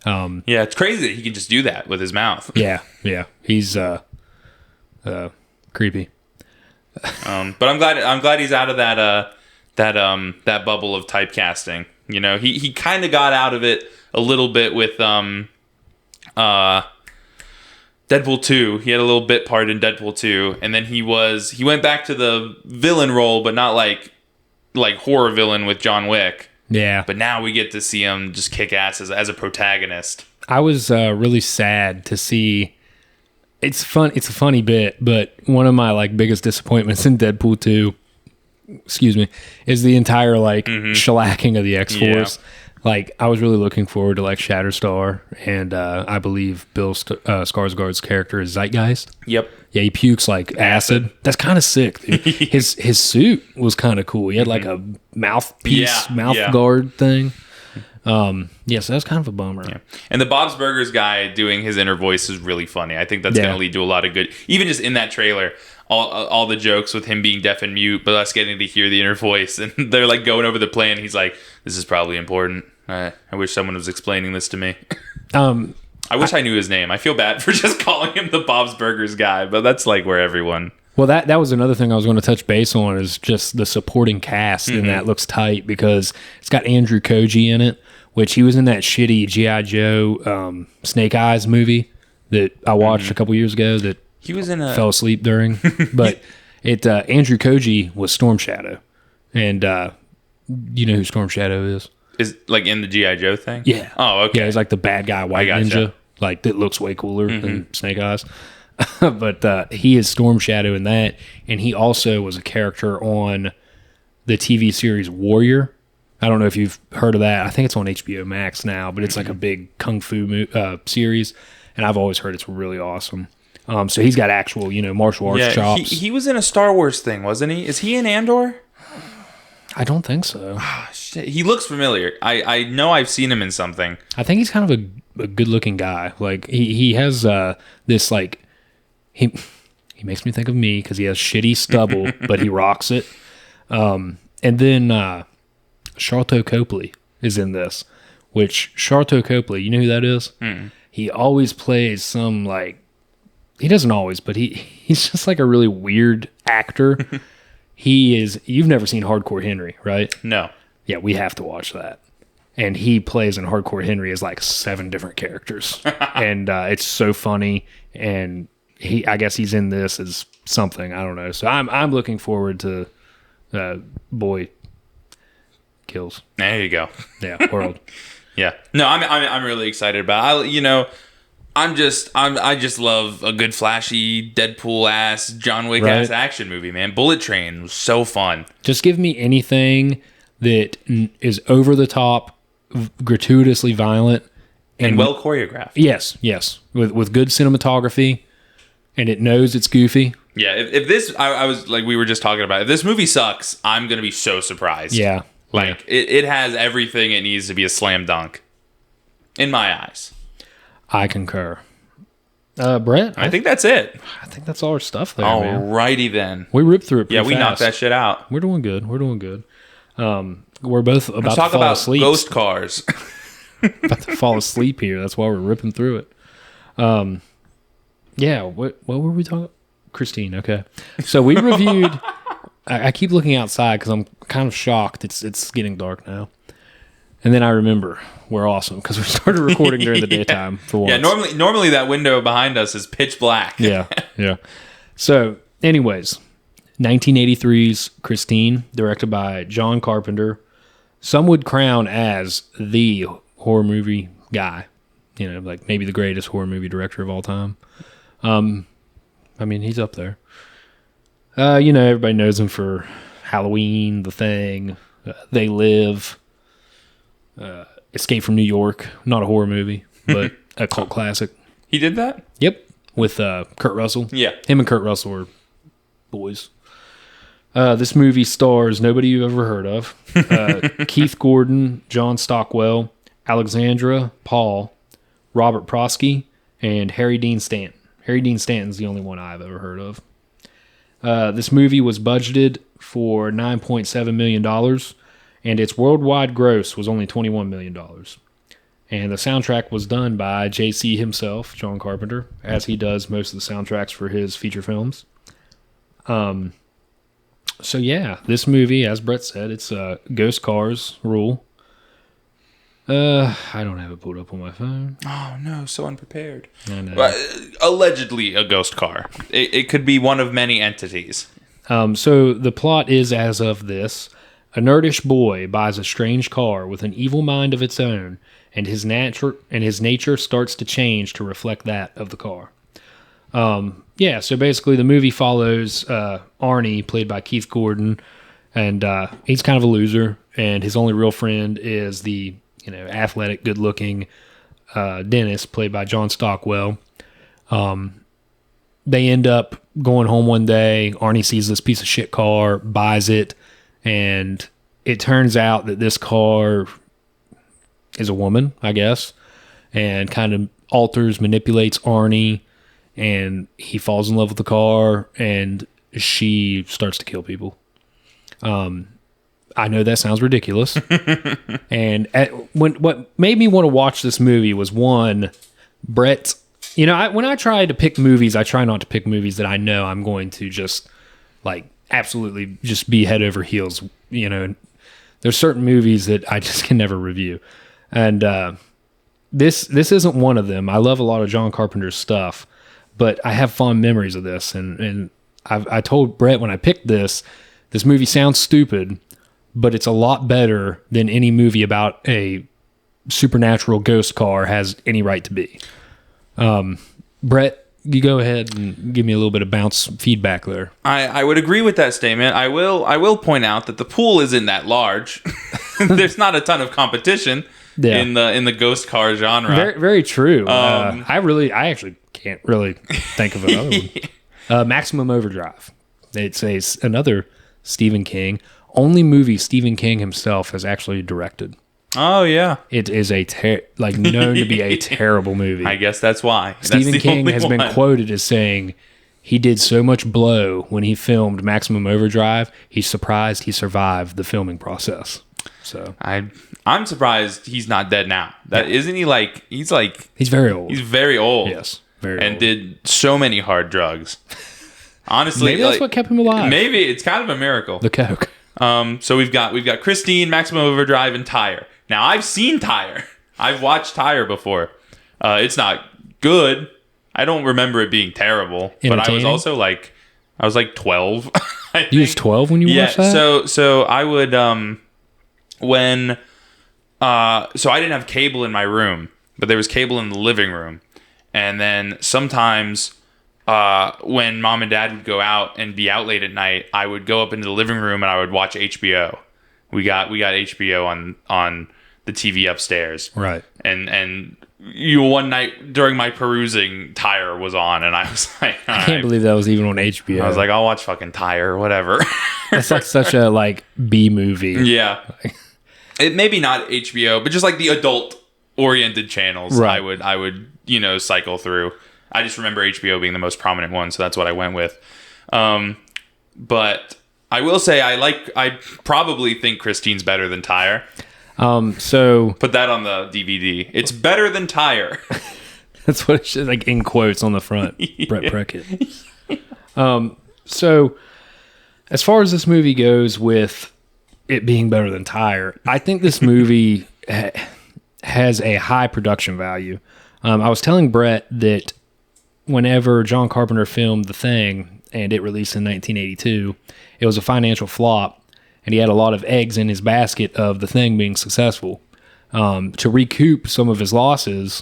Yeah, it's crazy that he can just do that with his mouth. Yeah. He's creepy. But I'm glad he's out of that bubble of typecasting. He kind of got out of it a little bit with Deadpool 2. He had a little bit part in Deadpool 2, and then he went back to the villain role, but not like horror villain with John Wick. Yeah. But now we get to see him just kick ass as a protagonist. I was really sad to see. It's fun. It's a funny bit, but one of my like biggest disappointments in Deadpool 2, is the entire like shellacking of the X-Force. Yeah. Like, I was really looking forward to like Shatterstar, and I believe Bill Skarsgård's character is Zeitgeist. Yep. Yeah, he pukes like acid. That's kind of sick, dude. His suit was kind of cool. He had like a mouthpiece, guard thing. So that's kind of a bummer. Yeah. And the Bob's Burgers guy doing his inner voice is really funny. I think that's going to lead to a lot of good. Even just in that trailer, all the jokes with him being deaf and mute, but us getting to hear the inner voice, and they're like going over the plan. He's like, "This is probably important. I wish someone was explaining this to me." I wish I knew his name. I feel bad for just calling him the Bob's Burgers guy, but that's like where everyone. Well, that was another thing I was going to touch base on, is just the supporting cast, and that looks tight because it's got Andrew Koji in it, which he was in that shitty G.I. Joe Snake Eyes movie that I watched a couple years ago that he was in fell asleep during. But Andrew Koji was Storm Shadow, and you know who Storm Shadow is? Is like in the G.I. Joe thing? Yeah. Oh, okay. Yeah, he's like the bad guy white ninja, like that looks way cooler than Snake Eyes. But he is Storm Shadow in that, and he also was a character on the TV series Warrior. I don't know if you've heard of that. I think it's on HBO Max now, but it's like a big kung fu series, and I've always heard it's really awesome. So he's got actual, martial arts chops. He was in a Star Wars thing, wasn't he? Is he in Andor? I don't think so. Shit. He looks familiar. I know I've seen him in something. I think he's kind of a good-looking guy. Like, he has this, like... He makes me think of me because he has shitty stubble, but he rocks it. And then Sharlto Copley is in this, which Sharlto Copley, you know who that is? He always plays some, like... He doesn't always, but he's just like a really weird actor. You've never seen Hardcore Henry, right? No. Yeah, we have to watch that. And he plays in Hardcore Henry as like 7 different characters. And it's so funny. And I guess he's in this as something. I don't know. So I'm looking forward to Boy Kills. There you go. Yeah, World. Yeah. No, I'm really excited about it. I just love a good flashy Deadpool ass John Wick ass action movie, man. Bullet Train was so fun. Just give me anything that is over the top, gratuitously violent, and well choreographed. Yes, with good cinematography, and it knows it's goofy. Yeah, if this, I was like, we were just talking about, if this movie sucks, I'm gonna be so surprised. Yeah, like it has everything it needs to be a slam dunk, in my eyes. I concur. Brett? I think that's it. I think that's all our stuff there, Alrighty then. We ripped through it pretty we fast. knocked that shit out. We're doing good. We're both about to fall asleep. Ghost cars. About to fall asleep here. That's why we're ripping through it. Yeah, what were we talking about? Christine, okay. So we reviewed... I keep looking outside because I'm kind of shocked. It's getting dark now. And then I remember we're awesome because we started recording during the daytime for once. Yeah, normally that window behind us is pitch black. Yeah. So, anyways, 1983's Christine, directed by John Carpenter. Some would crown as the horror movie guy. Like maybe the greatest horror movie director of all time. I mean, he's up there. Everybody knows him for Halloween, The Thing, They Live... Escape from New York, not a horror movie, but a cult classic. He did that? Yep, with Kurt Russell. Yeah. Him and Kurt Russell were boys. This movie stars nobody you've ever heard of. Keith Gordon, John Stockwell, Alexandra Paul, Robert Prosky, and Harry Dean Stanton. Harry Dean Stanton's the only one I've ever heard of. This movie was budgeted for $9.7 million, and its worldwide gross was only $21 million. And the soundtrack was done by JC himself, John Carpenter, as he does most of the soundtracks for his feature films. So yeah, this movie, as Brett said, it's Ghost Cars rule. I don't have it pulled up on my phone. Oh no, so unprepared. I know. Allegedly a ghost car. It could be one of many entities. So the plot is as of this. A nerdish boy buys a strange car with an evil mind of its own, and his nature starts to change to reflect that of the car. So basically the movie follows Arnie, played by Keith Gordon, and he's kind of a loser, and his only real friend is the athletic, good-looking Dennis, played by John Stockwell. They end up going home one day. Arnie sees this piece of shit car, buys it, and it turns out that this car is a woman, I guess, and kind of manipulates Arnie, and he falls in love with the car, and she starts to kill people. I know that sounds ridiculous. And what made me want to watch this movie was, one, Brett. When I try to pick movies, I try not to pick movies that I know I'm going to just absolutely just be head over heels. There's certain movies that I just can never review. And this isn't one of them. I love a lot of John Carpenter's stuff, but I have fond memories of this. And I told Brett when I picked this movie sounds stupid, but it's a lot better than any movie about a supernatural ghost car has any right to be. Brett, you go ahead and give me a little bit of bounce feedback there. I would agree with that statement. I will point out that the pool isn't that large. There's not a ton of competition in the ghost car genre. Very, very true. I actually can't really think of another one. Maximum Overdrive. It's another Stephen King. Only movie Stephen King himself has actually directed. Oh, yeah. It is known to be a terrible movie. I guess that's why. Stephen King has been quoted as saying he did so much blow when he filmed Maximum Overdrive, he's surprised he survived the filming process. So I'm surprised he's not dead now. Isn't he he's very old. He's very old. Yes, very old. And did so many hard drugs. Honestly, maybe that's what kept him alive. Maybe it's kind of a miracle. The coke. So we've got Christine, Maximum Overdrive, and Tyre. Now, I've seen Tyre. I've watched Tyre before. It's not good. I don't remember it being terrible. But I was also I was 12. You was 12 when you watched that? So I would so I didn't have cable in my room, but there was cable in the living room. And then sometimes when mom and dad would go out and be out late at night, I would go up into the living room and I would watch HBO. We got HBO on the TV upstairs. Right. And one night during my perusing, Tyre was on, and I was like, I can't believe that was even on HBO. I was like, I'll watch fucking Tyre, whatever. That's such a B movie. Yeah. It maybe not HBO, but just the adult oriented channels. Right. I would cycle through. I just remember HBO being the most prominent one, so that's what I went with. But I will say I probably think Christine's better than Tyre. So put that on the DVD. It's better than Tyre. That's what it should, in quotes on the front. Yeah. Brett Preckett. So as far as this movie goes with it being better than Tyre, I think this movie has a high production value. I was telling Brett that whenever John Carpenter filmed The Thing and it released in 1982, it was a financial flop. And he had a lot of eggs in his basket of The Thing being successful. To recoup some of his losses,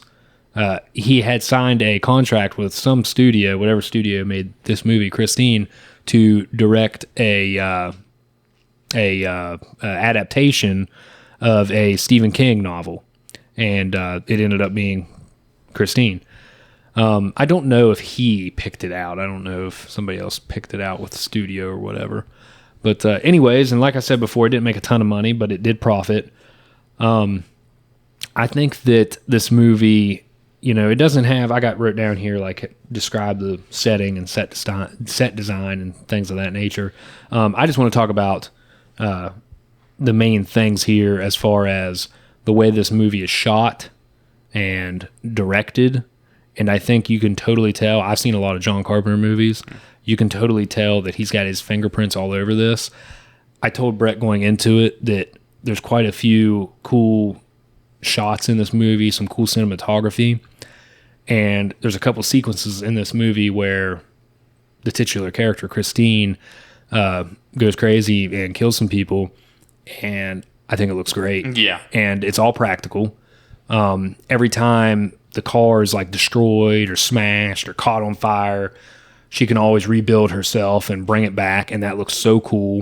he had signed a contract with some studio, whatever studio made this movie, Christine, to direct a adaptation of a Stephen King novel. And it ended up being Christine. I don't know if he picked it out. I don't know if somebody else picked it out with the studio or whatever. But anyways, and like I said before, it didn't make a ton of money, but it did profit. I think that this movie, it doesn't have, I wrote down here, describe the setting and set design and things of that nature. I just want to talk about the main things here as far as the way this movie is shot and directed. And I think you can totally tell, I've seen a lot of John Carpenter movies. You can totally tell that he's got his fingerprints all over this. I told Brett going into it that there's quite a few cool shots in this movie, some cool cinematography. And there's a couple sequences in this movie where the titular character, Christine, goes crazy and kills some people. and I think it looks great. Yeah. And it's all practical. Every time the car is like destroyed or smashed or caught on fire, she can always rebuild herself and bring it back, and that looks so cool.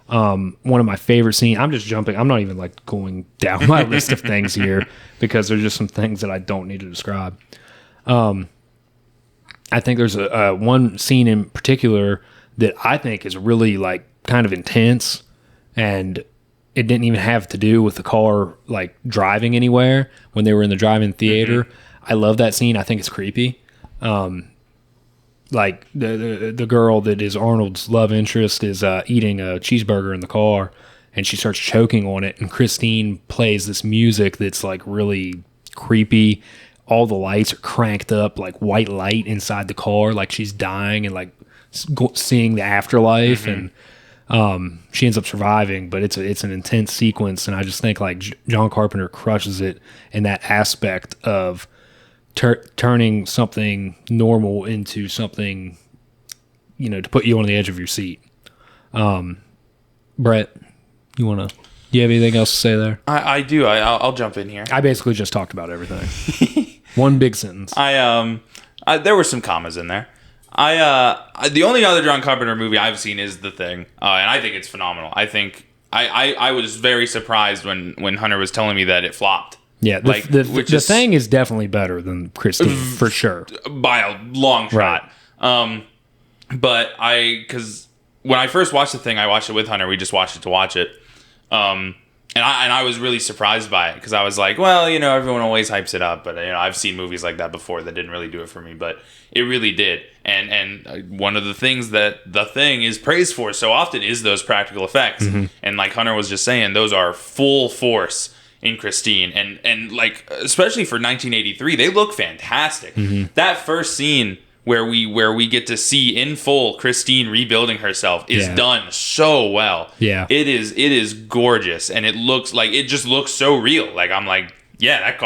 One of my favorite scenes, I'm just jumping, I'm not even like going down my list of things here because there's just some things that I don't need to describe. I think there's a one scene in particular that I think is really like kind of intense, and it didn't even have to do with the car like driving anywhere when they were in the drive-in theater. I love that scene. I think it's creepy. Like the girl that is Arnold's love interest is eating a cheeseburger in the car, and she starts choking on it, and Christine plays this music that's like really creepy. All the lights are cranked up, like white light inside the car, like she's dying and like seeing the afterlife. And she ends up surviving, but it's an intense sequence, and I just think like John Carpenter crushes it in that aspect of turning something normal into something, to put you on the edge of your seat. Brett, do you have anything else to say there? I do. I'll jump in here. I basically just talked about everything. One big sentence. There were some commas in there. The only other John Carpenter movie I've seen is The Thing, and I think it's phenomenal. I think I was very surprised when Hunter was telling me that it flopped. Yeah, the Thing is definitely better than Christine, for sure. By a long shot. Right. But because when I first watched The Thing, I watched it with Hunter. We just watched it to watch it. And I was really surprised by it because I was like, well, everyone always hypes it up, but I've seen movies like that before that didn't really do it for me, but it really did. And one of the things that The Thing is praised for so often is those practical effects. And like Hunter was just saying, those are full force in Christine, and like especially for 1983, they look fantastic. That first scene where we get to see in full Christine rebuilding herself is done so well. Yeah, it is gorgeous, and it just looks so real. Like I'm like, yeah, that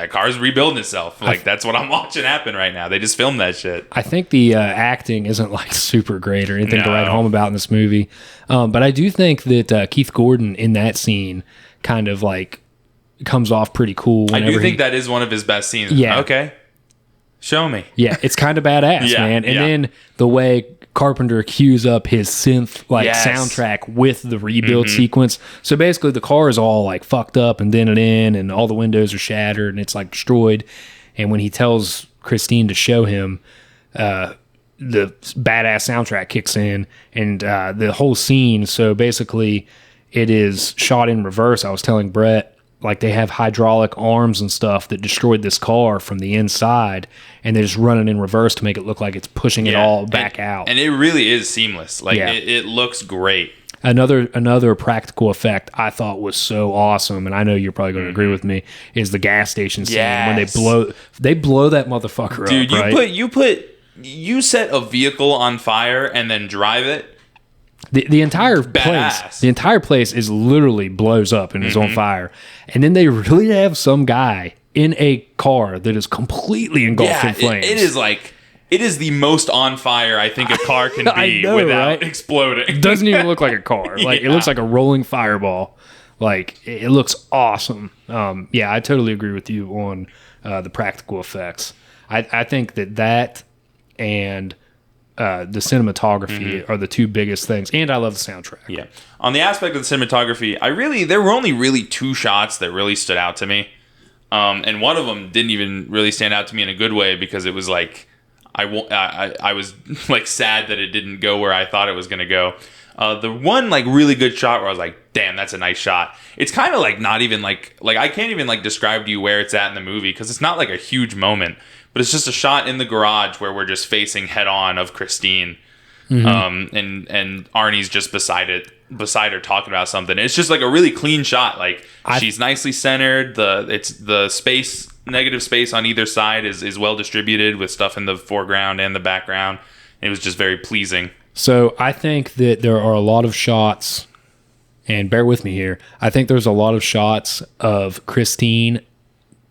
car's rebuilding itself. Like that's what I'm watching happen right now. They just filmed that shit. I think the acting isn't like super great or anything to write home about in this movie, but I do think that Keith Gordon in that scene kind of like comes off pretty cool. I do think that is one of his best scenes. Yeah. Okay. Show me. Yeah, it's kind of badass, man. And then the way Carpenter cues up his synth soundtrack with the rebuild sequence. So basically the car is all like fucked up and dented in, and all the windows are shattered and it's like destroyed. And when he tells Christine to show him, the badass soundtrack kicks in, and the whole scene. So basically it is shot in reverse. I was telling Brett, like they have hydraulic arms and stuff that destroyed this car from the inside, and they just run it in reverse to make it look like it's pushing it all back out. And it really is seamless. Like it looks great. Another practical effect I thought was so awesome, and I know you're probably going to agree with me, is the gas station scene when they blow that motherfucker up. Dude, right? you set a vehicle on fire and then drive it. The entire place is literally blows up and is on fire. And then they really have some guy in a car that is completely engulfed in flames. It is the most on fire I think a car can be without exploding. It doesn't even look like a car. Like it looks like a rolling fireball. Like it looks awesome. I totally agree with you on the practical effects. I think that and the cinematography are the two biggest things, and I love the soundtrack. Yeah. On the aspect of the cinematography, there were only really two shots that really stood out to me, and one of them didn't even really stand out to me in a good way because it was like I was like sad that it didn't go where I thought it was going to go. The one like really good shot where I was like, damn, that's a nice shot. It's kind of like not even like I can't even like describe to you where it's at in the movie because it's not like a huge moment. But it's just a shot in the garage where we're just facing head on of Christine, and Arnie's just beside her talking about something. It's just like a really clean shot. Like she's nicely centered. The space, negative space on either side is well distributed with stuff in the foreground and the background. It was just very pleasing. So I think that there are a lot of shots, and bear with me here. I think there's a lot of shots of Christine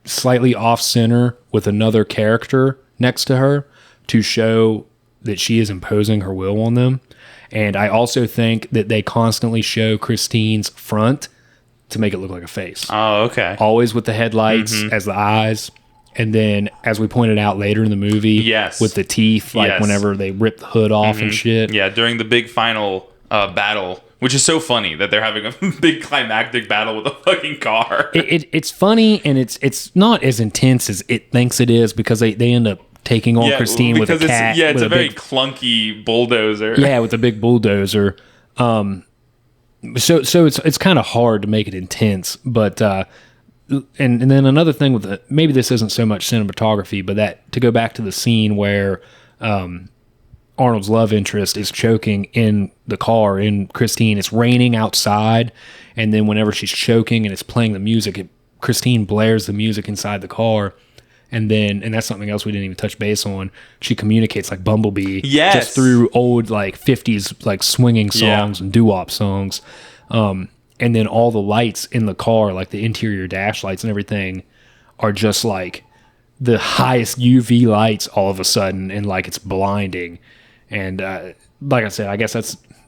slightly off center with another character next to her to show that she is imposing her will on them. And I also think that they constantly show Christine's front to make it look like a face. Oh, okay. Always with the headlights as the eyes. And then, as we pointed out later in the movie, with the teeth, like whenever they rip the hood off and shit. Yeah, during the big final battle, which is so funny that they're having a big climactic battle with a fucking car. It's funny, and it's not as intense as it thinks it is, because they end up taking on Christine with a cat. It's a very clunky bulldozer. Yeah, with a big bulldozer. So it's kind of hard to make it intense, but and then another thing with maybe this isn't so much cinematography, but that to go back to the scene where Arnold's love interest is choking in the car in Christine. It's raining outside, and then whenever she's choking and it's playing the music, Christine blares the music inside the car. And that's something else we didn't even touch base on. She communicates like Bumblebee, just through old like 50s like swinging songs and doo-wop songs. And then all the lights in the car, like the interior dash lights and everything, are just like the highest UV lights all of a sudden, and like it's blinding. And like I said, I guess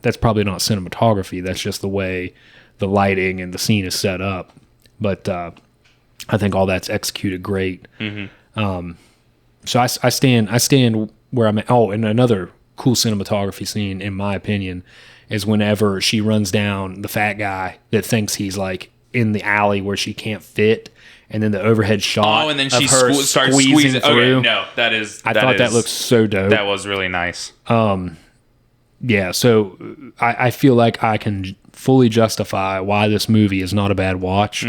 that's probably not cinematography. That's just the way the lighting and the scene is set up. But I think all that's executed great. So I stand where I'm at. Oh, and another cool cinematography scene, in my opinion, is whenever she runs down the fat guy that thinks he's like in the alley where she can't fit, and then the overhead shot. Oh, and then she starts squeezing through. Okay, no, I thought that looked so dope. That was really nice. Yeah, so I feel like I can fully justify why this movie is not a bad watch.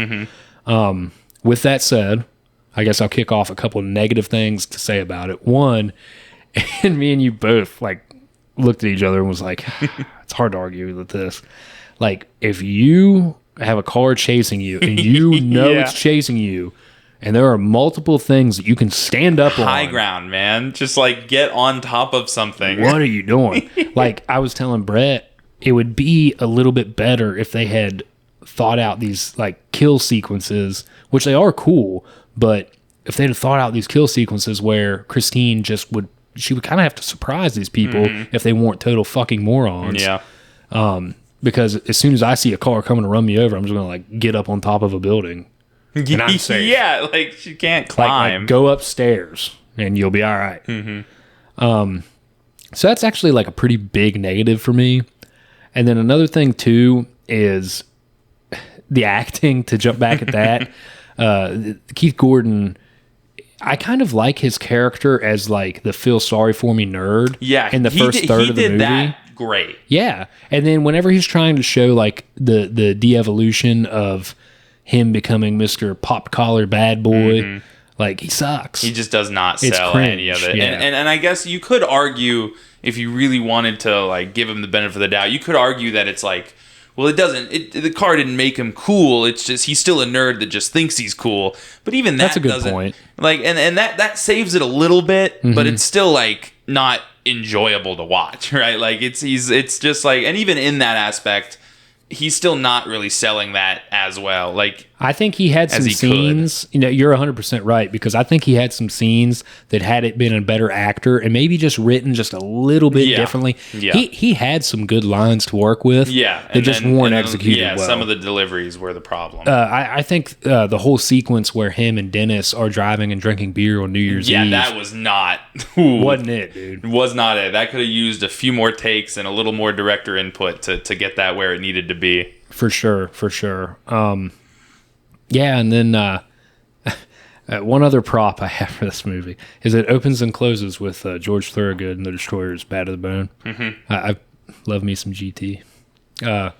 With that said, I guess I'll kick off a couple of negative things to say about it. One, and me and you both like looked at each other and was like, it's hard to argue with this. Like, if you have a car chasing you and you know it's chasing you, and there are multiple things that you can stand up on. High ground, man. Just like get on top of something. What are you doing? Like I was telling Brett, it would be a little bit better if they had thought out these like kill sequences, which they are cool, but if they'd have thought out these kill sequences where Christine would kind of have to surprise these people if they weren't total fucking morons. Yeah. Because as soon as I see a car coming to run me over, I'm just going to like get up on top of a building. And I'm safe. Yeah, like she can't climb. Like go upstairs and you'll be all right. So that's actually like a pretty big negative for me. And then another thing too is the acting, to jump back at that. Keith Gordon, I kind of like his character as like the feel sorry for me nerd. Yeah, in the first third of the movie. That great. Yeah, and then whenever he's trying to show like the de-evolution of him becoming Mr. Pop Collar Bad Boy, like he sucks. He just does not sell any of it. Yeah. And I guess you could argue, if you really wanted to like give him the benefit of the doubt, you could argue that it's like, well, the car didn't make him cool. It's just he's still a nerd that just thinks he's cool. But even that's a good point. Like, and that saves it a little bit, but it's still like not enjoyable to watch, right? Like it's just like, and even in that aspect, he's still not really selling that as well. Like, I think he had some scenes. You know, you're 100% right, because I think he had some scenes that had it been a better actor and maybe just written just a little bit differently. Yeah. He had some good lines to work with. Yeah, that just weren't executed well. Some of the deliveries were the problem. I think the whole sequence where him and Dennis are driving and drinking beer on New Year's Eve. Yeah, that was not. Wasn't it, dude? Was not it. That could have used a few more takes and a little more director input to get that where it needed to be. For sure. Yeah, and then one other prop I have for this movie is it opens and closes with George Thorogood and the Destroyers, Bad to the Bone. I love me some GT. But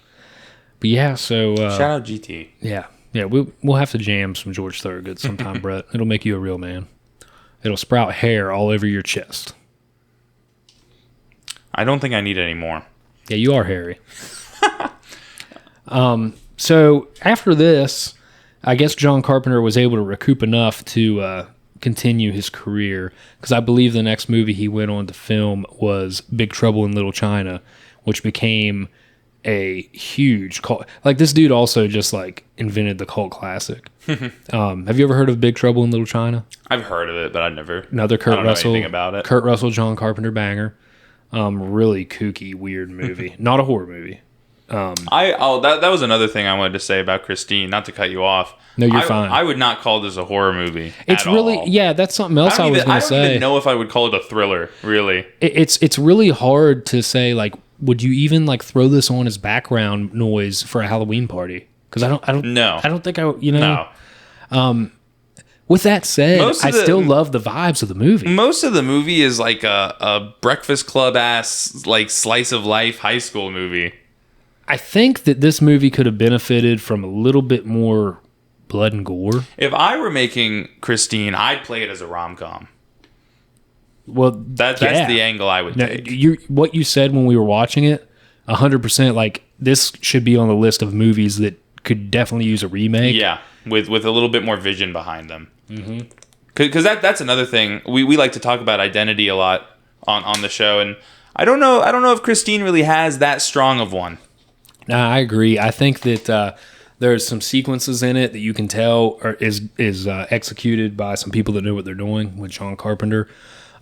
yeah, so... shout out GT. Yeah, we'll have to jam some George Thorogood sometime, Brett. It'll make you a real man. It'll sprout hair all over your chest. I don't think I need any more. Yeah, you are hairy. So after this, I guess John Carpenter was able to recoup enough to continue his career, because I believe the next movie he went on to film was Big Trouble in Little China, which became a huge cult. Like, this dude also just like invented the cult classic. Have you ever heard of Big Trouble in Little China? I've heard of it, but I've never. Another Kurt Russell. Know anything about it. Kurt Russell, John Carpenter banger. Really kooky, weird movie. Not a horror movie. That was another thing I wanted to say about Christine. Not to cut you off. No, you're fine. I would not call this a horror movie. It's really all. Yeah. That's something else I was going to say. I don't even know if I would call it a thriller. Really, it's really hard to say. Like, would you even like throw this on as background noise for a Halloween party? Because I don't think I. No. With that said, I still love the vibes of the movie. Most of the movie is like a Breakfast Club ass like slice of life high school movie. I think that this movie could have benefited from a little bit more blood and gore. If I were making Christine, I'd play it as a rom-com. Well, that's the angle I would take. What you said when we were watching it, 100%. Like, this should be on the list of movies that could definitely use a remake. Yeah, with a little bit more vision behind them. Because that's another thing we like to talk about identity a lot on the show, and I don't know if Christine really has that strong of one. No, I agree. I think that there's some sequences in it that you can tell is executed by some people that know what they're doing with John Carpenter.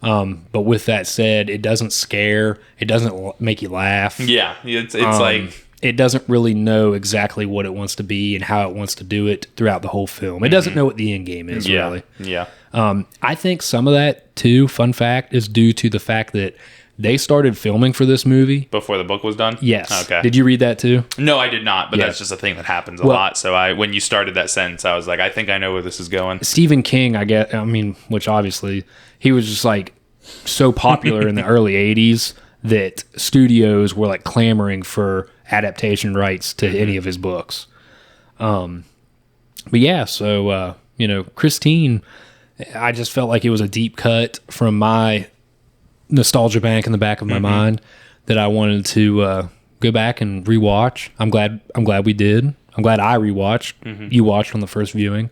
But with that said, it doesn't scare. It doesn't make you laugh. Yeah, it's like it doesn't really know exactly what it wants to be and how it wants to do it throughout the whole film. It doesn't know what the end game is, really. Yeah. I think some of that, too, fun fact, is due to the fact that they started filming for this movie before the book was done? Yes. Okay. Did you read that, too? No, I did not, but that's just a thing that happens a lot. So when you started that sentence, I was like, I think I know where this is going. Stephen King, which obviously, he was just like so popular in the early 80s that studios were like clamoring for adaptation rights to any of his books. But yeah, so Christine, I just felt like it was a deep cut from my nostalgia bank in the back of my mind that I wanted to go back and rewatch. I'm glad we did. I'm glad I rewatched. You watched on the first viewing.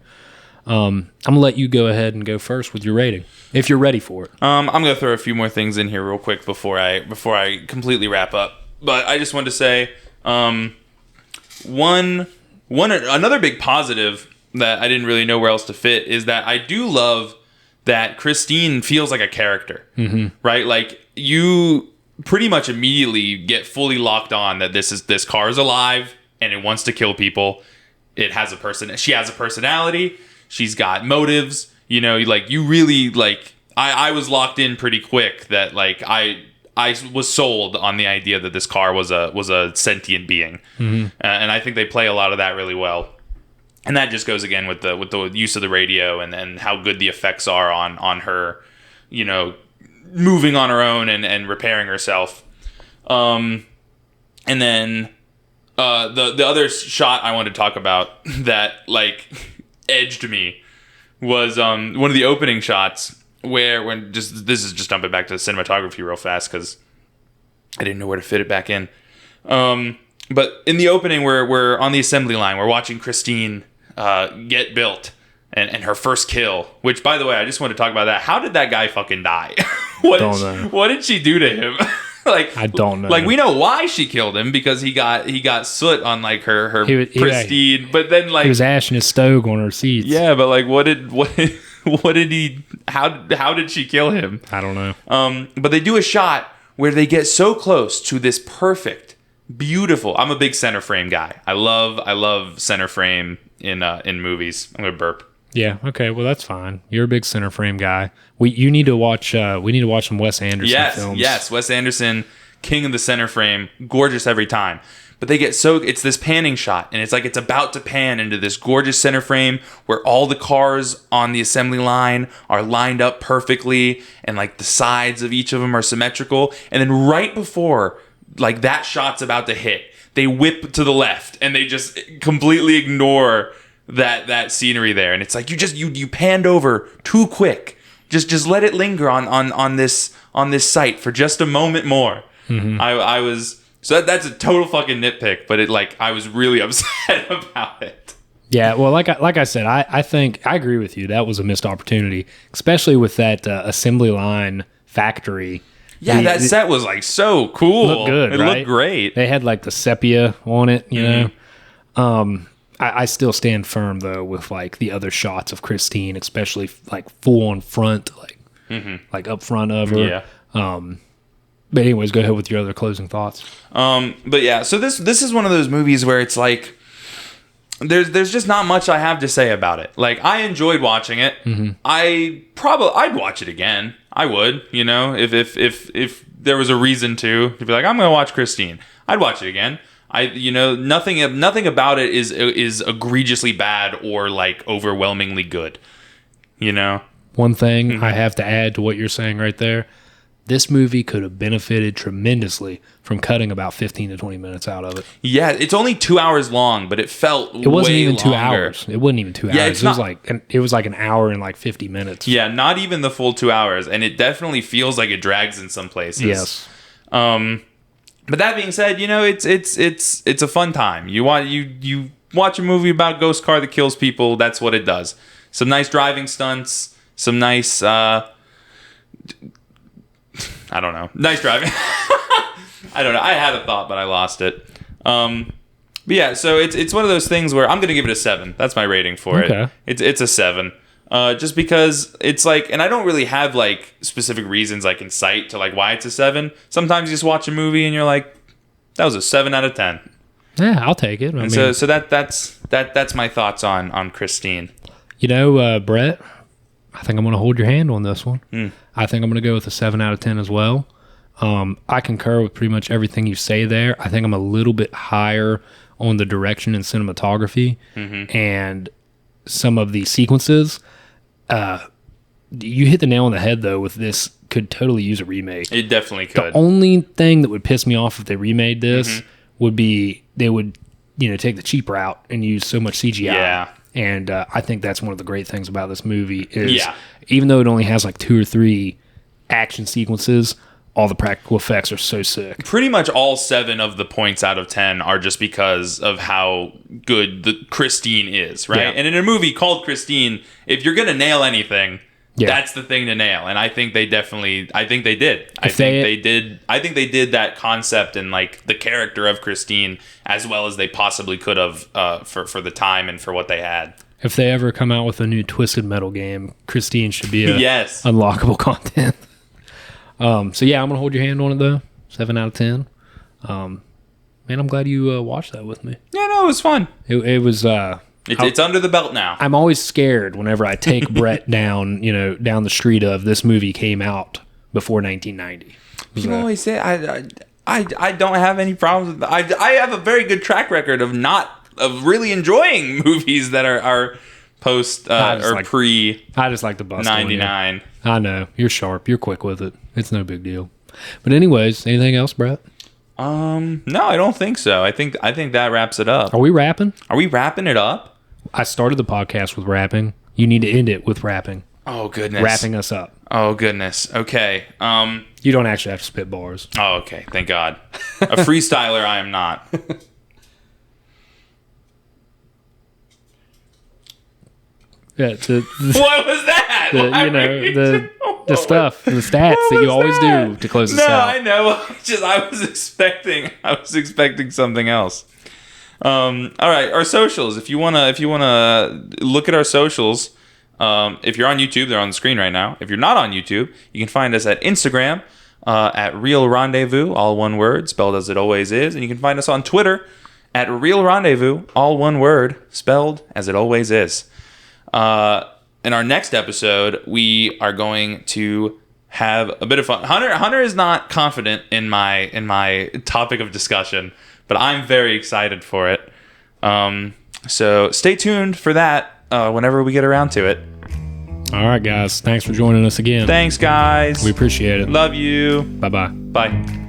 I'm gonna let you go ahead and go first with your rating if you're ready for it. I'm gonna throw a few more things in here real quick before I completely wrap up. But I just wanted to say another big positive that I didn't really know where else to fit is that I do love that Christine feels like a character, right? Like, you pretty much immediately get fully locked on that this car is alive and it wants to kill people. It has she has a personality. She's got motives. Like, you really like. I was locked in pretty quick that like I was sold on the idea that this car was a sentient being, and I think they play a lot of that really well. And that just goes again with the use of the radio and how good the effects are on her, moving on her own and repairing herself. And then the other shot I wanted to talk about that like edged me was one of the opening shots where this is just jumping back to the cinematography real fast because I didn't know where to fit it back in. But in the opening, we're on the assembly line. We're watching Christine get built and her first kill. Which, by the way, I just want to talk about that. How did that guy fucking die? What did she do to him? Like, I don't know. Like, we know why she killed him because he got soot on like her pristine. But then like he was ashing his stove on her seats. Yeah, but like what did he? How did she kill him? I don't know. But they do a shot where they get so close to this perfect, beautiful. I'm a big center frame guy. I love center frame in movies. I'm gonna burp. Yeah. Okay. Well, that's fine. You're a big center frame guy. We need to watch some Wes Anderson films. Yes. Wes Anderson, king of the center frame, gorgeous every time. But they get it's this panning shot, and it's like it's about to pan into this gorgeous center frame where all the cars on the assembly line are lined up perfectly, and like the sides of each of them are symmetrical. And then right before like that shot's about to hit, they whip to the left, and they just completely ignore that scenery there. And it's like you panned over too quick. Just let it linger on this site for just a moment more. I was. So that's a total fucking nitpick, but I was really upset about it. Yeah, well, like I said, I think I agree with you. That was a missed opportunity, especially with that assembly line factory. Yeah, that set was like so cool. Looked good, it looked great. They had like the sepia on it, you know. I still stand firm though with like the other shots of Christine, especially like full on front, like up front of her. Yeah. But anyways, go ahead with your other closing thoughts. But yeah, so this is one of those movies where it's like there's just not much I have to say about it. Like, I enjoyed watching it. Mm-hmm. I'd watch it again. I would, if there was a reason to be like, I'm gonna watch Christine, I'd watch it again. Nothing about it is egregiously bad or like overwhelmingly good. One thing I have to add to what you're saying right there. This movie could have benefited tremendously from cutting about 15 to 20 minutes out of it. Yeah, it's only 2 hours long, but it felt it wasn't way even longer. 2 hours. It wasn't even 2 hours. It was like an hour and like 50 minutes. Yeah, not even the full 2 hours, and it definitely feels like it drags in some places. Yes. But that being said, it's a fun time. You watch a movie about a ghost car that kills people. That's what it does. Some nice driving stunts. Some nice. I don't know. Nice driving. I don't know. I had a thought, but I lost it. But yeah, so it's one of those things where I'm going to give it a 7. That's my rating for it. It's a 7. Just because it's like, and I don't really have like specific reasons I can cite to like why it's a 7. Sometimes you just watch a movie and you're like, that was a 7 out of 10. Yeah, I'll take it. So that's my thoughts on Christine. Brett, I think I'm going to hold your hand on this one. I think I'm going to go with a 7 out of 10 as well. I concur with pretty much everything you say there. I think I'm a little bit higher on the direction and cinematography and some of the sequences. You hit the nail on the head, though, with this. Could totally use a remake. It definitely could. The only thing that would piss me off if they remade this would be they would, take the cheap route and use so much CGI. Yeah. And I think that's one of the great things about this movie is even though it only has like 2 or 3 action sequences, all the practical effects are so sick. Pretty much all 7 of the points out of 10 are just because of how good the Christine is, right? Yeah. And in a movie called Christine, if you're going to nail anything, that's the thing to nail. And I think they did. I think they did that concept and like the character of Christine as well as they possibly could have for the time and for what they had. If they ever come out with a new Twisted Metal game, Christine should be a unlockable content. So yeah, I'm gonna hold your hand on it though. 7 out of 10. Man, I'm glad you watched that with me. Yeah, no, it was fun. It was. It's under the belt now. I'm always scared whenever I take Brett down the street of this movie came out before 1990. People always say I don't have any problems with I have a very good track record of really enjoying movies that are post or pre. I just like the bust 99. I know you're sharp. You're quick with it. It's no big deal. But anyways, anything else, Brett? No, I don't think so. I think that wraps it up. Are we wrapping? Are we wrapping it up? I started the podcast with rapping. You need to end it with rapping. Oh, goodness. Wrapping us up. Oh, goodness. Okay. You don't actually have to spit bars. Oh, okay. Thank God. A freestyler I am not. Yeah. What was that? The stuff, the stats that you always do to close this out. No, I know. I was expecting something else. All right, our socials. If you wanna look at our socials, if you're on YouTube, they're on the screen right now. If you're not on YouTube, you can find us at Instagram at Real Rendezvous, all one word, spelled as it always is, and you can find us on Twitter at Real Rendezvous, all one word, spelled as it always is. In our next episode, we are going to have a bit of fun. Hunter is not confident in my topic of discussion, but I'm very excited for it. So stay tuned for that whenever we get around to it. All right, guys. Thanks for joining us again. Thanks, guys. We appreciate it. Love you. Bye-bye. Bye.